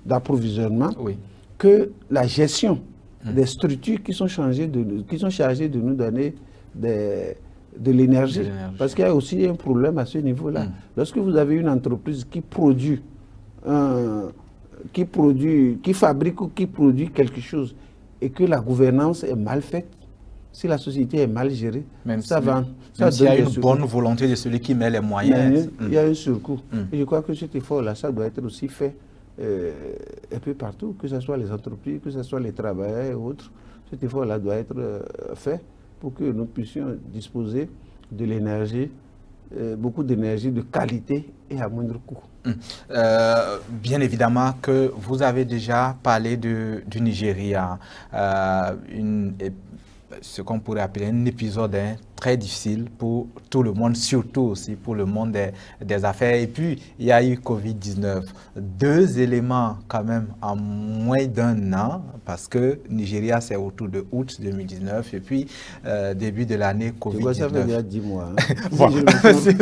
d'approvisionnement que la gestion des structures qui sont chargées de nous donner de l'énergie. Parce qu'il y a aussi un problème à ce niveau-là. Lorsque vous avez une entreprise qui fabrique ou qui produit quelque chose et que la gouvernance est mal faite, si la société est mal gérée, ça va. Même s'il y a une bonne volonté de celui qui met les moyens. Il y a un surcoût. Et je crois que cet effort-là, ça doit être aussi fait un peu partout, que ce soit les entreprises, que ce soit les travailleurs et autres. Cet effort-là doit être fait pour que nous puissions disposer de l'énergie, beaucoup d'énergie de qualité et à moindre coût. Bien évidemment que vous avez déjà parlé du Nigeria, ce qu'on pourrait appeler un épisode très difficile pour tout le monde, surtout aussi pour le monde des affaires. Et puis, il y a eu Covid-19. 2 éléments quand même en moins d'1 an, parce que Nigeria, c'est autour de août 2019, et puis début de l'année Covid-19. Ça veut dire 10 mois. Bon,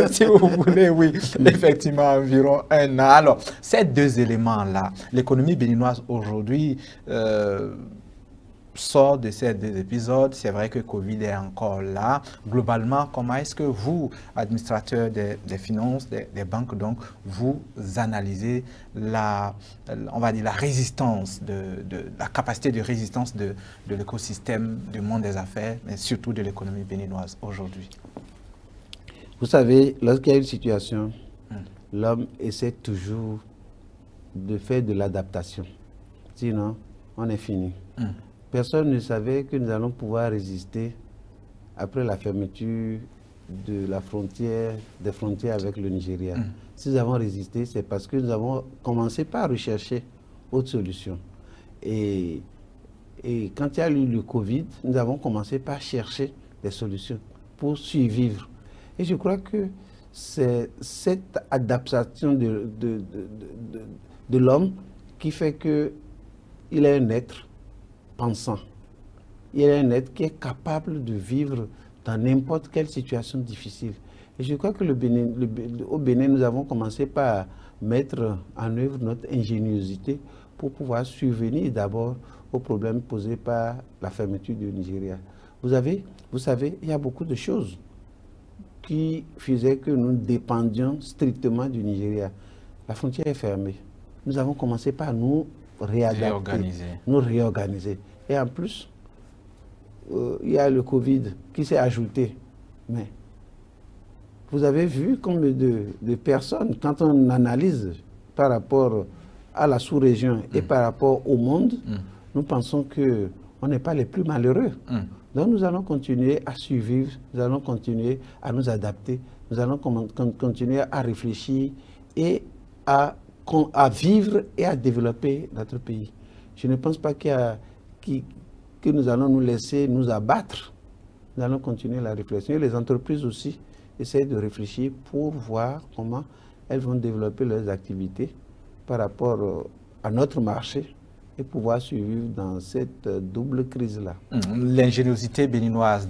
si vous voulez, oui, effectivement, environ 1 an. Alors, ces 2 éléments-là, l'économie béninoise aujourd'hui sort de ces 2 épisodes. C'est vrai que Covid est encore là. Globalement, comment est-ce que vous, administrateurs des finances, des banques, donc, vous analysez on va dire la résistance, la capacité de résistance de l'écosystème du monde des affaires, mais surtout de l'économie béninoise aujourd'hui? Vous savez, lorsqu'il y a une situation, l'homme essaie toujours de faire de l'adaptation. Sinon, on est fini. Personne ne savait que nous allons pouvoir résister après la fermeture des frontières avec le Nigeria. Si nous avons résisté, c'est parce que nous avons commencé par rechercher autre solution. Et quand il y a eu le Covid, nous avons commencé par chercher des solutions pour survivre. Et je crois que c'est cette adaptation de l'homme qui fait qu'il est un être pensant. Il est un être qui est capable de vivre dans n'importe quelle situation difficile. Et je crois que au Bénin, nous avons commencé par mettre en œuvre notre ingéniosité pour pouvoir survenir d'abord aux problèmes posés par la fermeture du Nigeria. Vous savez, il y a beaucoup de choses qui faisaient que nous dépendions strictement du Nigeria. La frontière est fermée. Nous avons commencé par nous réorganiser. Et en plus, il y a le Covid qui s'est ajouté. Mais vous avez vu combien de personnes, quand on analyse par rapport à la sous-région et par rapport au monde, nous pensons qu'on n'est pas les plus malheureux. Donc nous allons continuer à survivre, nous allons continuer à nous adapter, nous allons continuer à réfléchir et à vivre et à développer notre pays. Je ne pense pas que nous allons nous laisser nous abattre. Nous allons continuer la réflexion. Et les entreprises aussi essayent de réfléchir pour voir comment elles vont développer leurs activités par rapport à notre marché et pouvoir survivre dans cette double crise-là. L'ingéniosité béninoise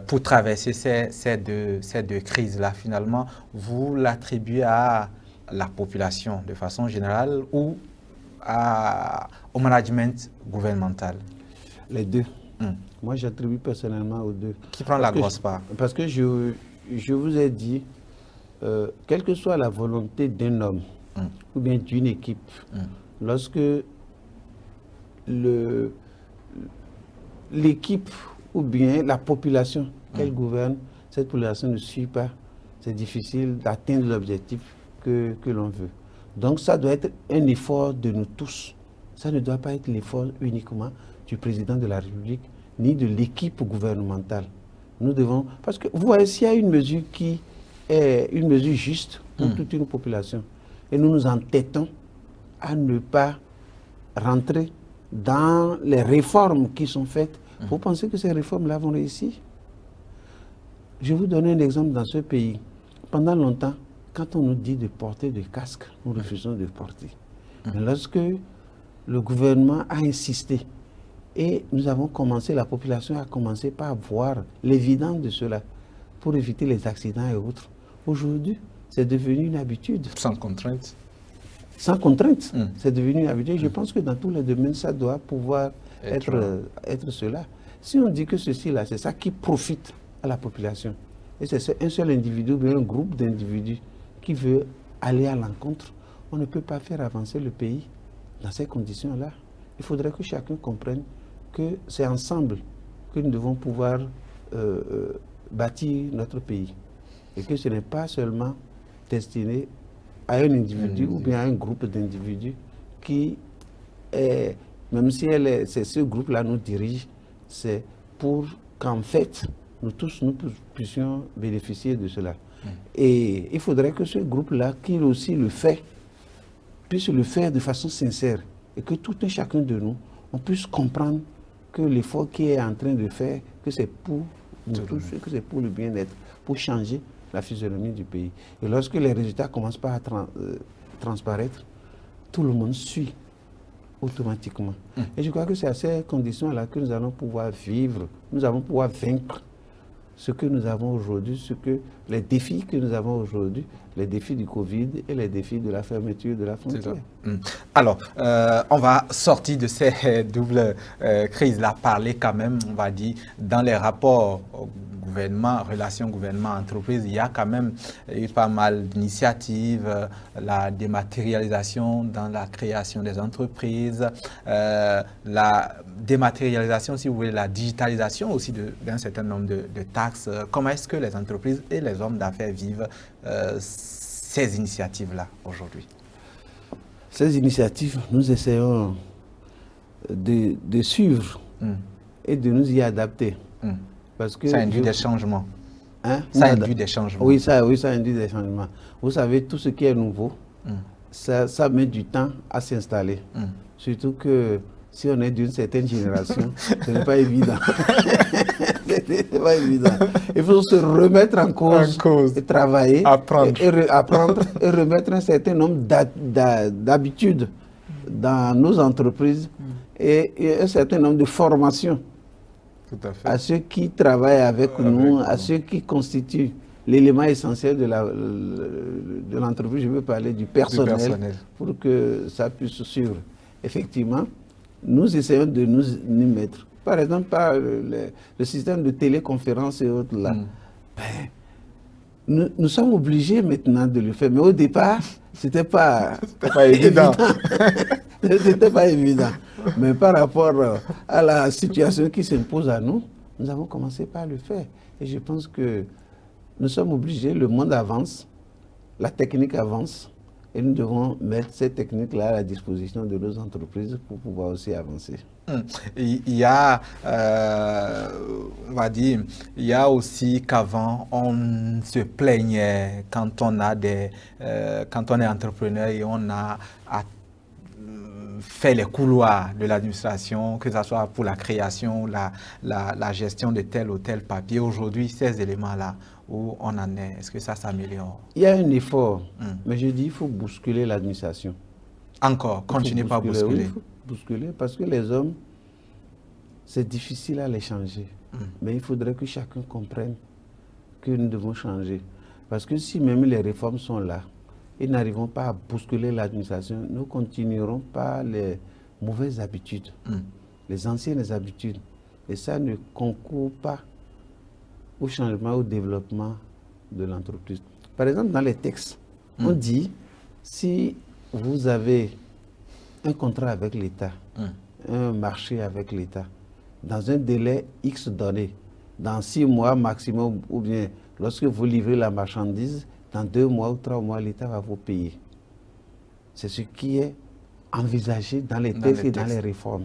pour traverser ces deux crises-là, finalement, vous l'attribuez à la population de façon générale ou au management gouvernemental? Les deux. Moi, j'attribue personnellement aux deux. Qui prend la grosse part? Parce que je vous ai dit, quelle que soit la volonté d'un homme ou bien d'une équipe, lorsque l'équipe ou bien la population qu'elle gouverne, cette population ne suit pas, c'est difficile d'atteindre l'objectif que l'on veut. Donc ça doit être un effort de nous tous. Ça ne doit pas être l'effort uniquement du président de la République ni de l'équipe gouvernementale. Nous devons... Parce que vous voyez, s'il y a une mesure qui est une mesure juste pour toute une population, et nous nous entêtons à ne pas rentrer dans les réformes qui sont faites, vous pensez que ces réformes-là vont réussir? Je vais vous donner un exemple dans ce pays. Pendant longtemps, quand on nous dit de porter des casques, nous refusons de porter. Mais lorsque le gouvernement a insisté et nous avons commencé, la population a commencé par voir l'évidence de cela pour éviter les accidents et autres. Aujourd'hui, c'est devenu une habitude. Sans contrainte. Sans contrainte, c'est devenu une habitude. Je pense que dans tous les domaines, ça doit pouvoir être cela. Si on dit que ceci-là, c'est ça qui profite à la population, et c'est un seul individu ou un groupe d'individus qui veut aller à l'encontre, on ne peut pas faire avancer le pays dans ces conditions-là. Il faudrait que chacun comprenne que c'est ensemble que nous devons pouvoir bâtir notre pays. Et que ce n'est pas seulement destiné à un individu ou bien à un groupe d'individus qui est, même si ce groupe-là nous dirige, c'est pour qu'en fait, nous tous, nous puissions bénéficier de cela. Et il faudrait que ce groupe-là, qui aussi le fait, puisse le faire de façon sincère. Et que tout un chacun de nous, on puisse comprendre que l'effort qu'il est en train de faire, que c'est pour nous tous, que c'est pour le bien-être, pour changer la physionomie du pays. Et lorsque les résultats commencent par à transparaître, tout le monde suit automatiquement. Et je crois que c'est à ces conditions-là que nous allons pouvoir vivre, nous allons pouvoir vaincre ce que nous avons aujourd'hui, les défis que nous avons aujourd'hui, les défis du Covid et les défis de la fermeture de la frontière. Alors, on va sortir de ces doubles crises-là, parler quand même, on va dire, dans les rapports gouvernement, relations gouvernement-entreprise, il y a quand même eu pas mal d'initiatives, la dématérialisation dans la création des entreprises, la dématérialisation, si vous voulez, la digitalisation aussi d'un certain nombre de taxes. Comment est-ce que les entreprises et les hommes d'affaires vivent ces initiatives-là aujourd'hui? Ces initiatives, nous essayons de suivre et de nous y adapter. Parce que ça induit des changements. Hein? Ça induit des changements. Oui, ça induit des changements. Vous savez, tout ce qui est nouveau, ça met du temps à s'installer. Surtout que si on est d'une certaine génération, ce n'est pas évident. C'est pas évident. Il faut se remettre en cause et travailler, apprendre et remettre un certain nombre d'habitudes dans nos entreprises et un certain nombre de formations. Tout à fait. À ceux qui travaillent avec nous, à ceux qui constituent l'élément essentiel de l'entreprise. Je veux parler du personnel pour que ça puisse suivre. Effectivement, nous essayons de nous y mettre. Par exemple, par le système de téléconférence et autres là. Nous sommes obligés maintenant de le faire. Mais au départ, c'était pas évident. C'était pas évident. Mais par rapport à la situation qui s'impose à nous, nous avons commencé par le faire. Et je pense que nous sommes obligés, le monde avance, la technique avance, et nous devons mettre ces techniques-là à la disposition de nos entreprises pour pouvoir aussi avancer. Il y a, on va dire, il y a aussi qu'avant, on se plaignait quand on est entrepreneur et on a fait les couloirs de l'administration, que ce soit pour la création, la gestion de tel ou tel papier. Aujourd'hui, ces éléments-là, où on en est, est-ce que ça s'améliore? Il y a un effort, mais je dis il faut bousculer l'administration. Encore, continuez pas à bousculer. Oui, il faut bousculer parce que les hommes, c'est difficile à les changer. Mais il faudrait que chacun comprenne que nous devons changer. Parce que si même les réformes sont là, et n'arrivons pas à bousculer l'administration, nous continuerons par les mauvaises habitudes, les anciennes habitudes. Et ça ne concourt pas au changement, au développement de l'entreprise. Par exemple, dans les textes, on dit, si vous avez un contrat avec l'État, un marché avec l'État, dans un délai X donné, dans 6 mois maximum, ou bien lorsque vous livrez la marchandise, dans 2 mois ou 3 mois, l'État va vous payer. C'est ce qui est envisagé dans les textes et dans les réformes.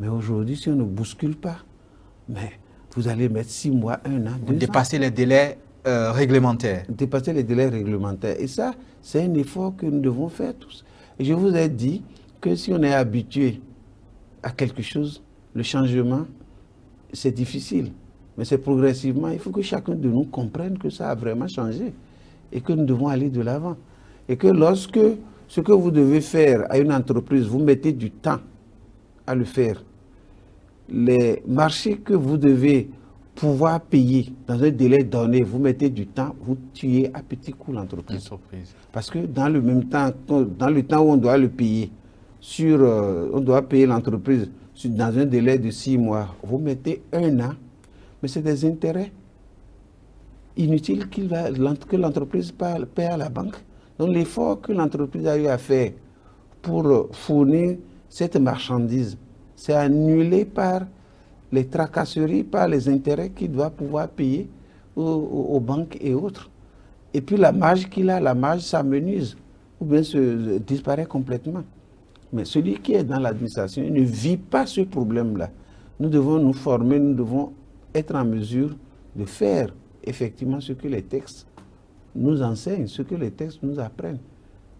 Mais aujourd'hui, si on ne bouscule pas, mais vous allez mettre 6 mois, 1 an, 2 ans. Dépasser les délais réglementaires. Dépasser les délais réglementaires. Et ça, c'est un effort que nous devons faire tous. Et je vous ai dit que si on est habitué à quelque chose, le changement, c'est difficile. Mais c'est progressivement. Il faut que chacun de nous comprenne que ça a vraiment changé et que nous devons aller de l'avant. Et que lorsque ce que vous devez faire à une entreprise, vous mettez du temps à le faire, les marchés que vous devez pouvoir payer dans un délai donné, vous mettez du temps, vous tuez à petit coup l'entreprise. Parce que dans le même temps, dans le temps où on doit le payer, on doit payer l'entreprise dans un délai de 6 mois, vous mettez 1 an, mais c'est des intérêts inutiles que l'entreprise paie à la banque. Donc l'effort que l'entreprise a eu à faire pour fournir cette marchandise, c'est annulé par les tracasseries, par les intérêts qu'il doit pouvoir payer aux banques et autres. Et puis la marge qu'il a, la marge s'amenuise ou bien disparaît complètement. Mais celui qui est dans l'administration ne vit pas ce problème-là. Nous devons nous former, nous devons être en mesure de faire effectivement ce que les textes nous enseignent, ce que les textes nous apprennent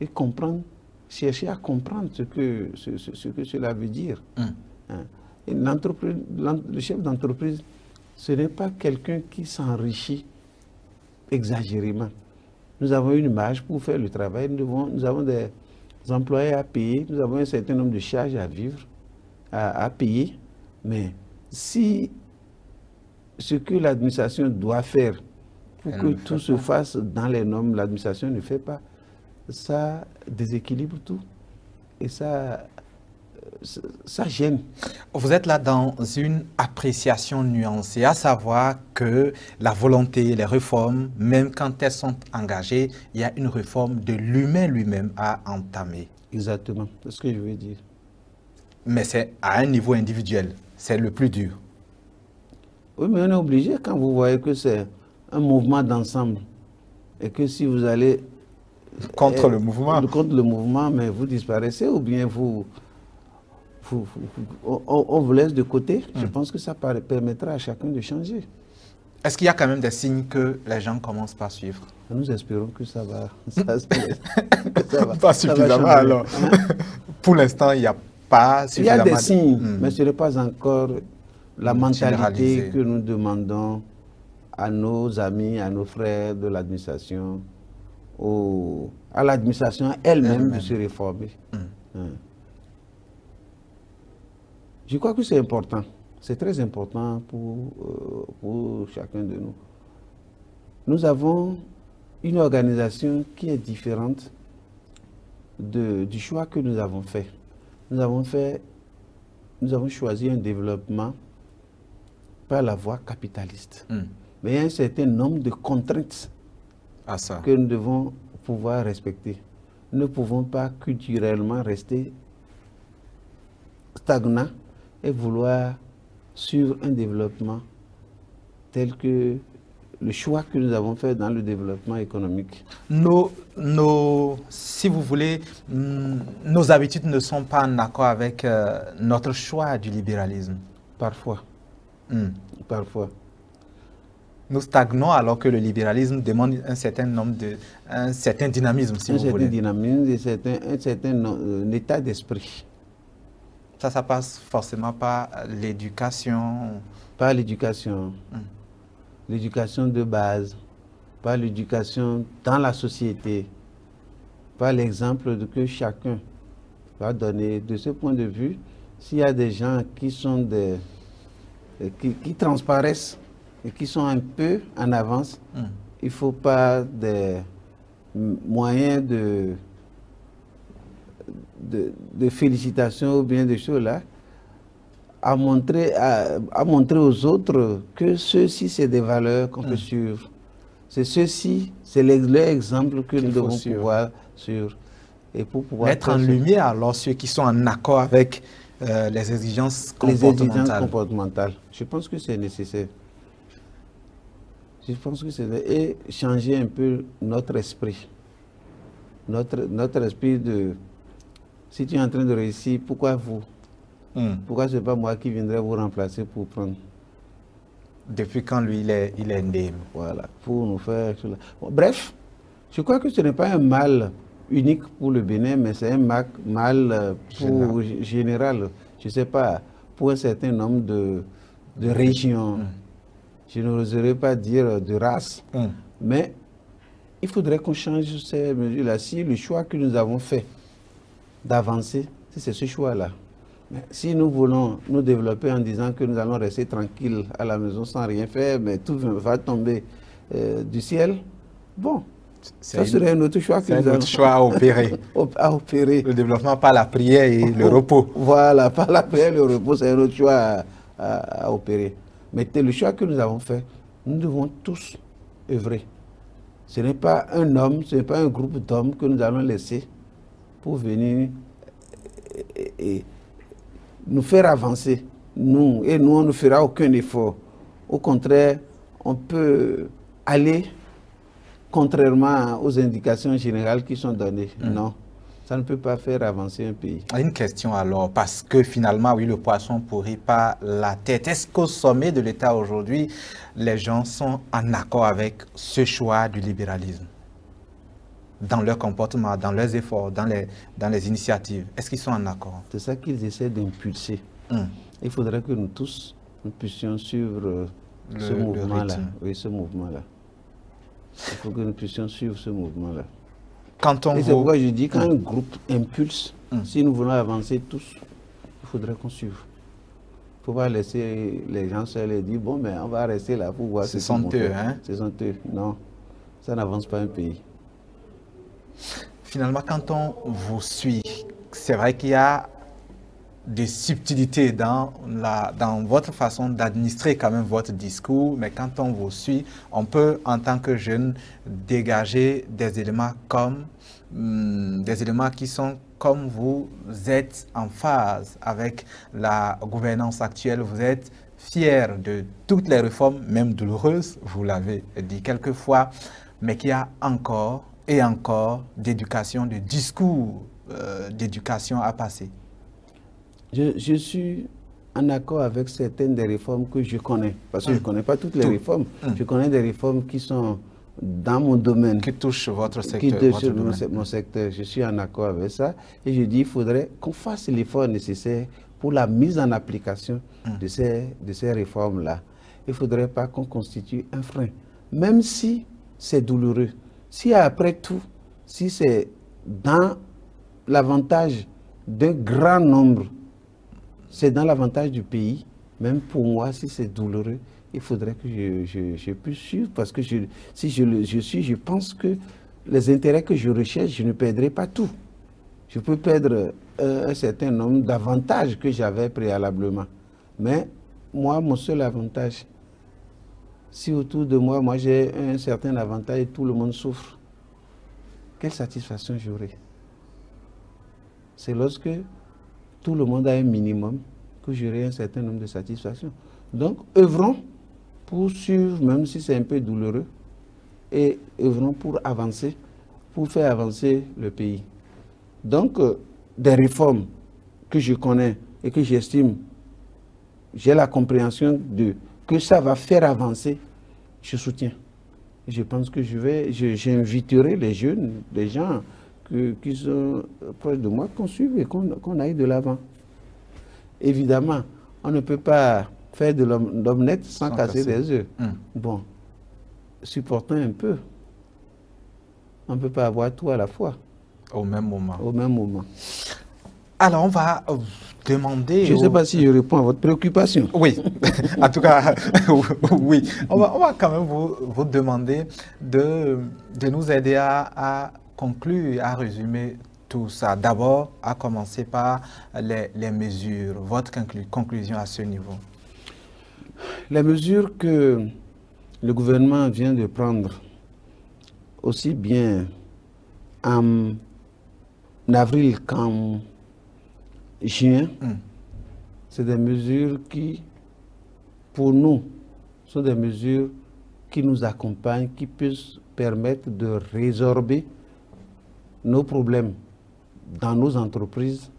et comprendre, chercher à comprendre ce que cela veut dire. Et le chef d'entreprise, ce n'est pas quelqu'un qui s'enrichit exagérément. Nous avons une marge pour faire le travail, nous avons des employés à payer, nous avons un certain nombre de charges à vivre, à payer, mais si ce que l'administration doit faire pour que tout se fasse dans les normes, l'administration ne fait pas, ça déséquilibre tout et ça gêne. Vous êtes là dans une appréciation nuancée, à savoir que la volonté, les réformes, même quand elles sont engagées, il y a une réforme de l'humain lui-même à entamer. Exactement, c'est ce que je veux dire. Mais c'est à un niveau individuel, c'est le plus dur. Oui, mais on est obligé quand vous voyez que c'est un mouvement d'ensemble et que si vous allez contre le mouvement, mais vous disparaissez ou bien on vous laisse de côté. Je pense que ça permettra à chacun de changer. Est-ce qu'il y a quand même des signes que les gens commencent par suivre? Nous espérons que ça va. Pas suffisamment alors. Pour l'instant, il n'y a pas suffisamment. Il y a des signes, mais ce n'est pas encore la mentalité que nous demandons à nos amis, à nos frères de l'administration, à l'administration elle-même de se réformer. Je crois que c'est important. C'est très important pour chacun de nous. Nous avons une organisation qui est différente du choix que nous avons fait. Nous avons choisi un développement par la voie capitaliste. Mais il y a un certain nombre de contraintes que nous devons pouvoir respecter. Nous ne pouvons pas culturellement rester stagnants et vouloir suivre un développement tel que le choix que nous avons fait dans le développement économique. Si vous voulez, nos habitudes ne sont pas en accord avec notre choix du libéralisme. Parfois. Parfois. Nous stagnons alors que le libéralisme demande un certain dynamisme, si vous voulez. Un certain dynamisme et un certain état d'esprit. Ça passe forcément par l'éducation. Par l'éducation. L'éducation de base, par l'éducation dans la société, par l'exemple que chacun va donner. De ce point de vue, s'il y a des gens qui sont qui transparaissent et qui sont un peu en avance, il ne faut pas moyen de félicitations ou bien des choses là, à montrer aux autres que ceci, c'est des valeurs qu'on peut suivre. C'est ceci, c'est l'exemple que nous devons pouvoir suivre. Et pour pouvoir mettre en lumière alors ceux qui sont en accord avec les exigences comportementales. Les exigences comportementales. Je pense que c'est nécessaire. Je pense que c'est et changer un peu notre esprit. Notre esprit de... Si tu es en train de réussir, pourquoi vous? Pourquoi ce n'est pas moi qui viendrai vous remplacer pour prendre? Depuis quand lui, il est né? Voilà, pour nous faire... Bon, bref, je crois que ce n'est pas un mal unique pour le Bénin, mais c'est un mal pour général. Je ne sais pas, pour un certain nombre de régions. Je n'oserais pas dire de race, mais il faudrait qu'on change ces mesures-là. Si le choix que nous avons fait d'avancer, c'est ce choix-là. Si nous voulons nous développer en disant que nous allons rester tranquilles à la maison sans rien faire, mais tout va tomber du ciel, bon, ça serait un autre choix. C'est un autre choix à opérer. À opérer. Le développement par la prière et le repos. Voilà, par la prière et le repos, c'est un autre choix à opérer. Mais le choix que nous avons fait, nous devons tous œuvrer. Ce n'est pas un homme, ce n'est pas un groupe d'hommes que nous allons laisser pour venir et nous faire avancer. Nous, on ne fera aucun effort. Au contraire, on peut aller contrairement aux indications générales qui sont données. Non. Ça ne peut pas faire avancer un pays. Une question alors, parce que finalement, oui, le poisson pourrit pas la tête. Est-ce qu'au sommet de l'État aujourd'hui, les gens sont en accord avec ce choix du libéralisme? Dans leur comportement, dans leurs efforts, dans les initiatives, est-ce qu'ils sont en accord? C'est ça qu'ils essaient d'impulser. Il faudrait que nous tous, nous puissions suivre ce mouvement-là. Oui, ce mouvement-là. Il faut que nous puissions suivre ce mouvement-là. Et c'est pourquoi je dis, quand un groupe impulse, si nous voulons avancer tous, il faudrait qu'on suive. Il ne faut pas laisser les gens seuls et dire, bon, ben, on va rester là pour voir ce qu'ils vont faire. Hein? C'est honteux. Non, ça n'avance pas un pays. Finalement, quand on vous suit, c'est vrai qu'il y a des subtilités dans votre façon d'administrer quand même votre discours, mais quand on vous suit, on peut, en tant que jeune, dégager des éléments qui sont comme vous êtes en phase avec la gouvernance actuelle, vous êtes fier de toutes les réformes, même douloureuses, vous l'avez dit quelquefois, mais qu'il y a encore et encore d'éducation, de discours d'éducation à passer. Je suis en accord avec certaines des réformes que je connais, parce que je ne connais pas toutes les réformes. Je connais des réformes qui sont dans mon domaine. Qui touchent votre secteur. Qui touchent mon secteur. Je suis en accord avec ça. Et je dis qu'il faudrait qu'on fasse l'effort nécessaire pour la mise en application de ces réformes-là. Il ne faudrait pas qu'on constitue un frein. Même si c'est douloureux. Si après tout, si c'est dans l'avantage d'un grand nombre, c'est dans l'avantage du pays, même pour moi, si c'est douloureux, il faudrait que je puisse suivre, parce que si je pense que les intérêts que je recherche, je ne perdrai pas tout. Je peux perdre un certain nombre d'avantages que j'avais préalablement. Mais moi, mon seul avantage, si autour de moi, j'ai un certain avantage et tout le monde souffre, quelle satisfaction j'aurai? C'est lorsque tout le monde a un minimum que j'aurai un certain nombre de satisfactions. Donc, œuvrons pour suivre, même si c'est un peu douloureux, et œuvrons pour avancer, pour faire avancer le pays. Donc, des réformes que je connais et que j'estime, j'ai la compréhension que ça va faire avancer, je soutiens. Je pense que j'inviterai les jeunes, les gens qui sont proches de moi, qu'on suive et qu'on aille de l'avant. Évidemment, on ne peut pas faire de l'omelette sans casser des œufs. Bon, supportons un peu. On ne peut pas avoir tout à la fois. Au même moment. Au même moment. Alors, on va demander... Je ne sais pas si je réponds à votre préoccupation. Oui, en tout cas, oui. On va quand même vous demander de nous aider à conclure, à résumer tout ça. D'abord, à commencer par les mesures. Votre conclusion à ce niveau. Les mesures que le gouvernement vient de prendre, aussi bien en avril qu'en juin, c'est des mesures qui, pour nous, sont des mesures qui nous accompagnent, qui peuvent permettre de résorber nos problèmes dans nos entreprises.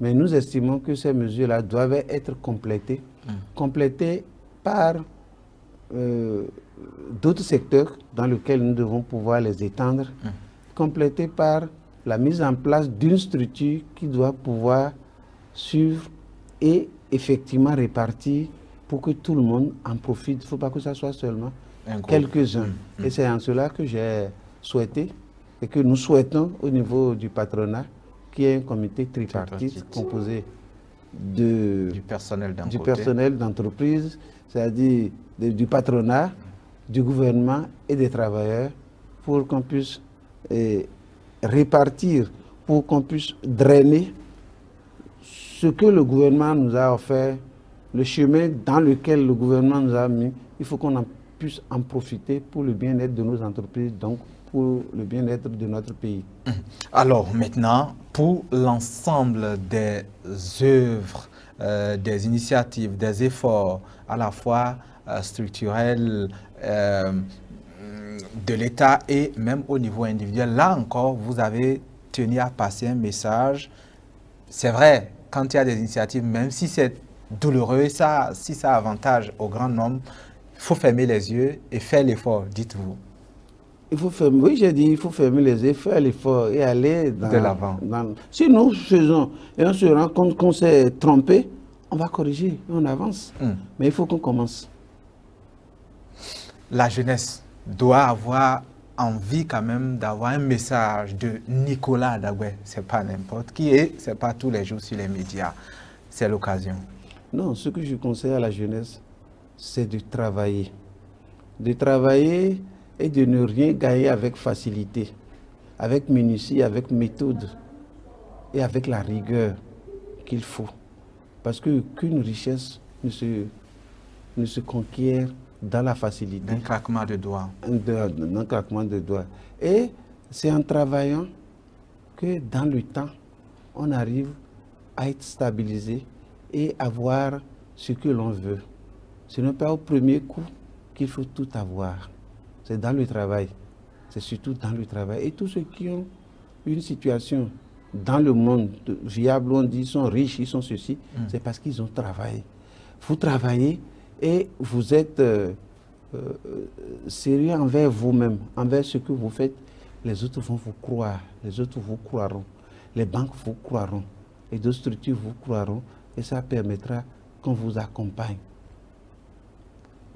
Mais nous estimons que ces mesures-là doivent être complétées, complétées par d'autres secteurs dans lesquels nous devons pouvoir les étendre, complétées par la mise en place d'une structure qui doit pouvoir suivre et effectivement répartir pour que tout le monde en profite. Il ne faut pas que ça soit seulement quelques-uns. Et c'est en cela que j'ai souhaité et que nous souhaitons au niveau du patronat qu'il y ait un comité tripartite composé du personnel d'entreprise, c'est-à-dire du patronat, du gouvernement et des travailleurs, pour qu'on puisse répartir, pour qu'on puisse drainer ce que le gouvernement nous a offert, le chemin dans lequel le gouvernement nous a mis. Il faut qu'on puisse en profiter pour le bien-être de nos entreprises, donc pour le bien-être de notre pays. Alors maintenant, pour l'ensemble des œuvres, des initiatives, des efforts à la fois structurels de l'État et même au niveau individuel, là encore, vous avez tenu à passer un message. C'est vrai, quand il y a des initiatives, même si c'est douloureux, si ça avantage au grand nombre, il faut fermer les yeux et faire l'effort, dites-vous. Il faut fermer, oui, j'ai dit, il faut fermer les yeux, faire l'effort et aller de l'avant. Si nous faisons et on se rend compte qu'on s'est trompé, on va corriger et on avance. Mais il faut qu'on commence. La jeunesse doit avoir envie quand même d'avoir un message de Nicolas Dagoué. Ce n'est pas n'importe qui et ce n'est pas tous les jours sur les médias. C'est l'occasion. Non, ce que je conseille à la jeunesse, c'est de travailler. De travailler et de ne rien gagner avec facilité, avec minutie, avec méthode et avec la rigueur qu'il faut. Parce qu'aucune richesse ne se conquiert dans la facilité. Un claquement de doigts. Un claquement de doigts. Et c'est en travaillant que dans le temps, on arrive à être stabilisé et avoir ce que l'on veut. Ce n'est pas au premier coup qu'il faut tout avoir. C'est dans le travail. C'est surtout dans le travail. Et tous ceux qui ont une situation dans le monde viable, on dit, ils sont riches, ils sont ceci, c'est parce qu'ils ont travaillé. Vous travaillez et vous êtes sérieux envers vous-même, envers ce que vous faites. Les autres vont vous croire, les autres vous croiront, les banques vous croiront, et d'autres structures vous croiront, et ça permettra qu'on vous accompagne.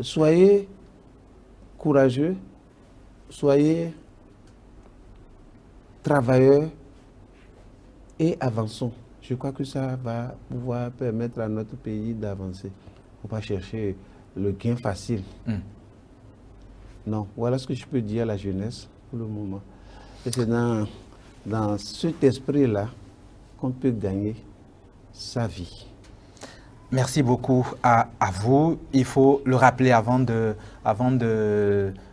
Soyez courageux, soyez travailleurs et avançons. Je crois que ça va pouvoir permettre à notre pays d'avancer. Il ne faut pas chercher le gain facile. Non, voilà ce que je peux dire à la jeunesse pour le moment. Et c'est dans cet esprit-là qu'on peut gagner sa vie. Merci beaucoup à vous. Il faut le rappeler avant de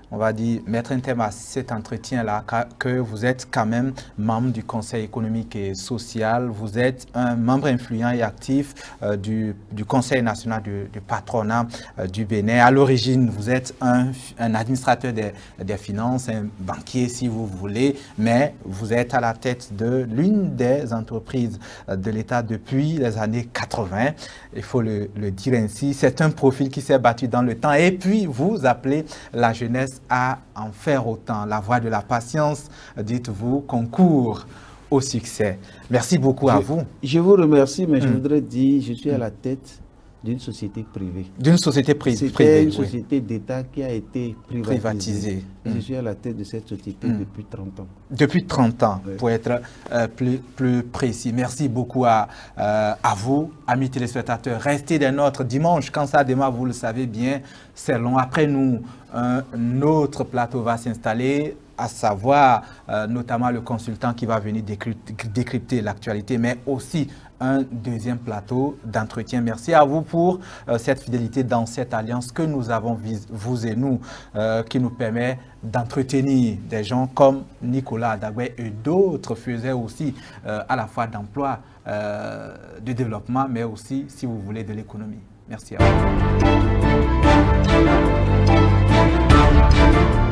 on va dire, mettre un thème à cet entretien-là, que vous êtes quand même membre du Conseil économique et social, vous êtes un membre influent et actif du Conseil national du patronat du Bénin. À l'origine, vous êtes un administrateur des finances, un banquier si vous voulez, mais vous êtes à la tête de l'une des entreprises de l'État depuis les années 80. Il faut le dire ainsi, c'est un profil qui s'est battu dans le temps et puis vous appelez la jeunesse à en faire autant. La voie de la patience, dites-vous, concourt au succès. Merci beaucoup à vous. Je vous remercie, mais je voudrais dire, je suis à la tête d'une société privée. D'une société privée. C'était une société d'État qui a été privatisée. Je suis à la tête de cette société depuis 30 ans. Depuis 30 ans, pour être plus précis. Merci beaucoup à vous, amis téléspectateurs. Restez des nôtres dimanche. Quand ça démarre, vous le savez bien, c'est long. Après nous, un autre plateau va s'installer, à savoir notamment le consultant qui va venir décrypter l'actualité, mais aussi un deuxième plateau d'entretien. Merci à vous pour cette fidélité dans cette alliance que nous avons, vous et nous, qui nous permet d'entretenir des gens comme Nicolas Adagwe et d'autres faisaient aussi à la fois d'emploi, de développement, mais aussi, si vous voulez, de l'économie. Merci à vous.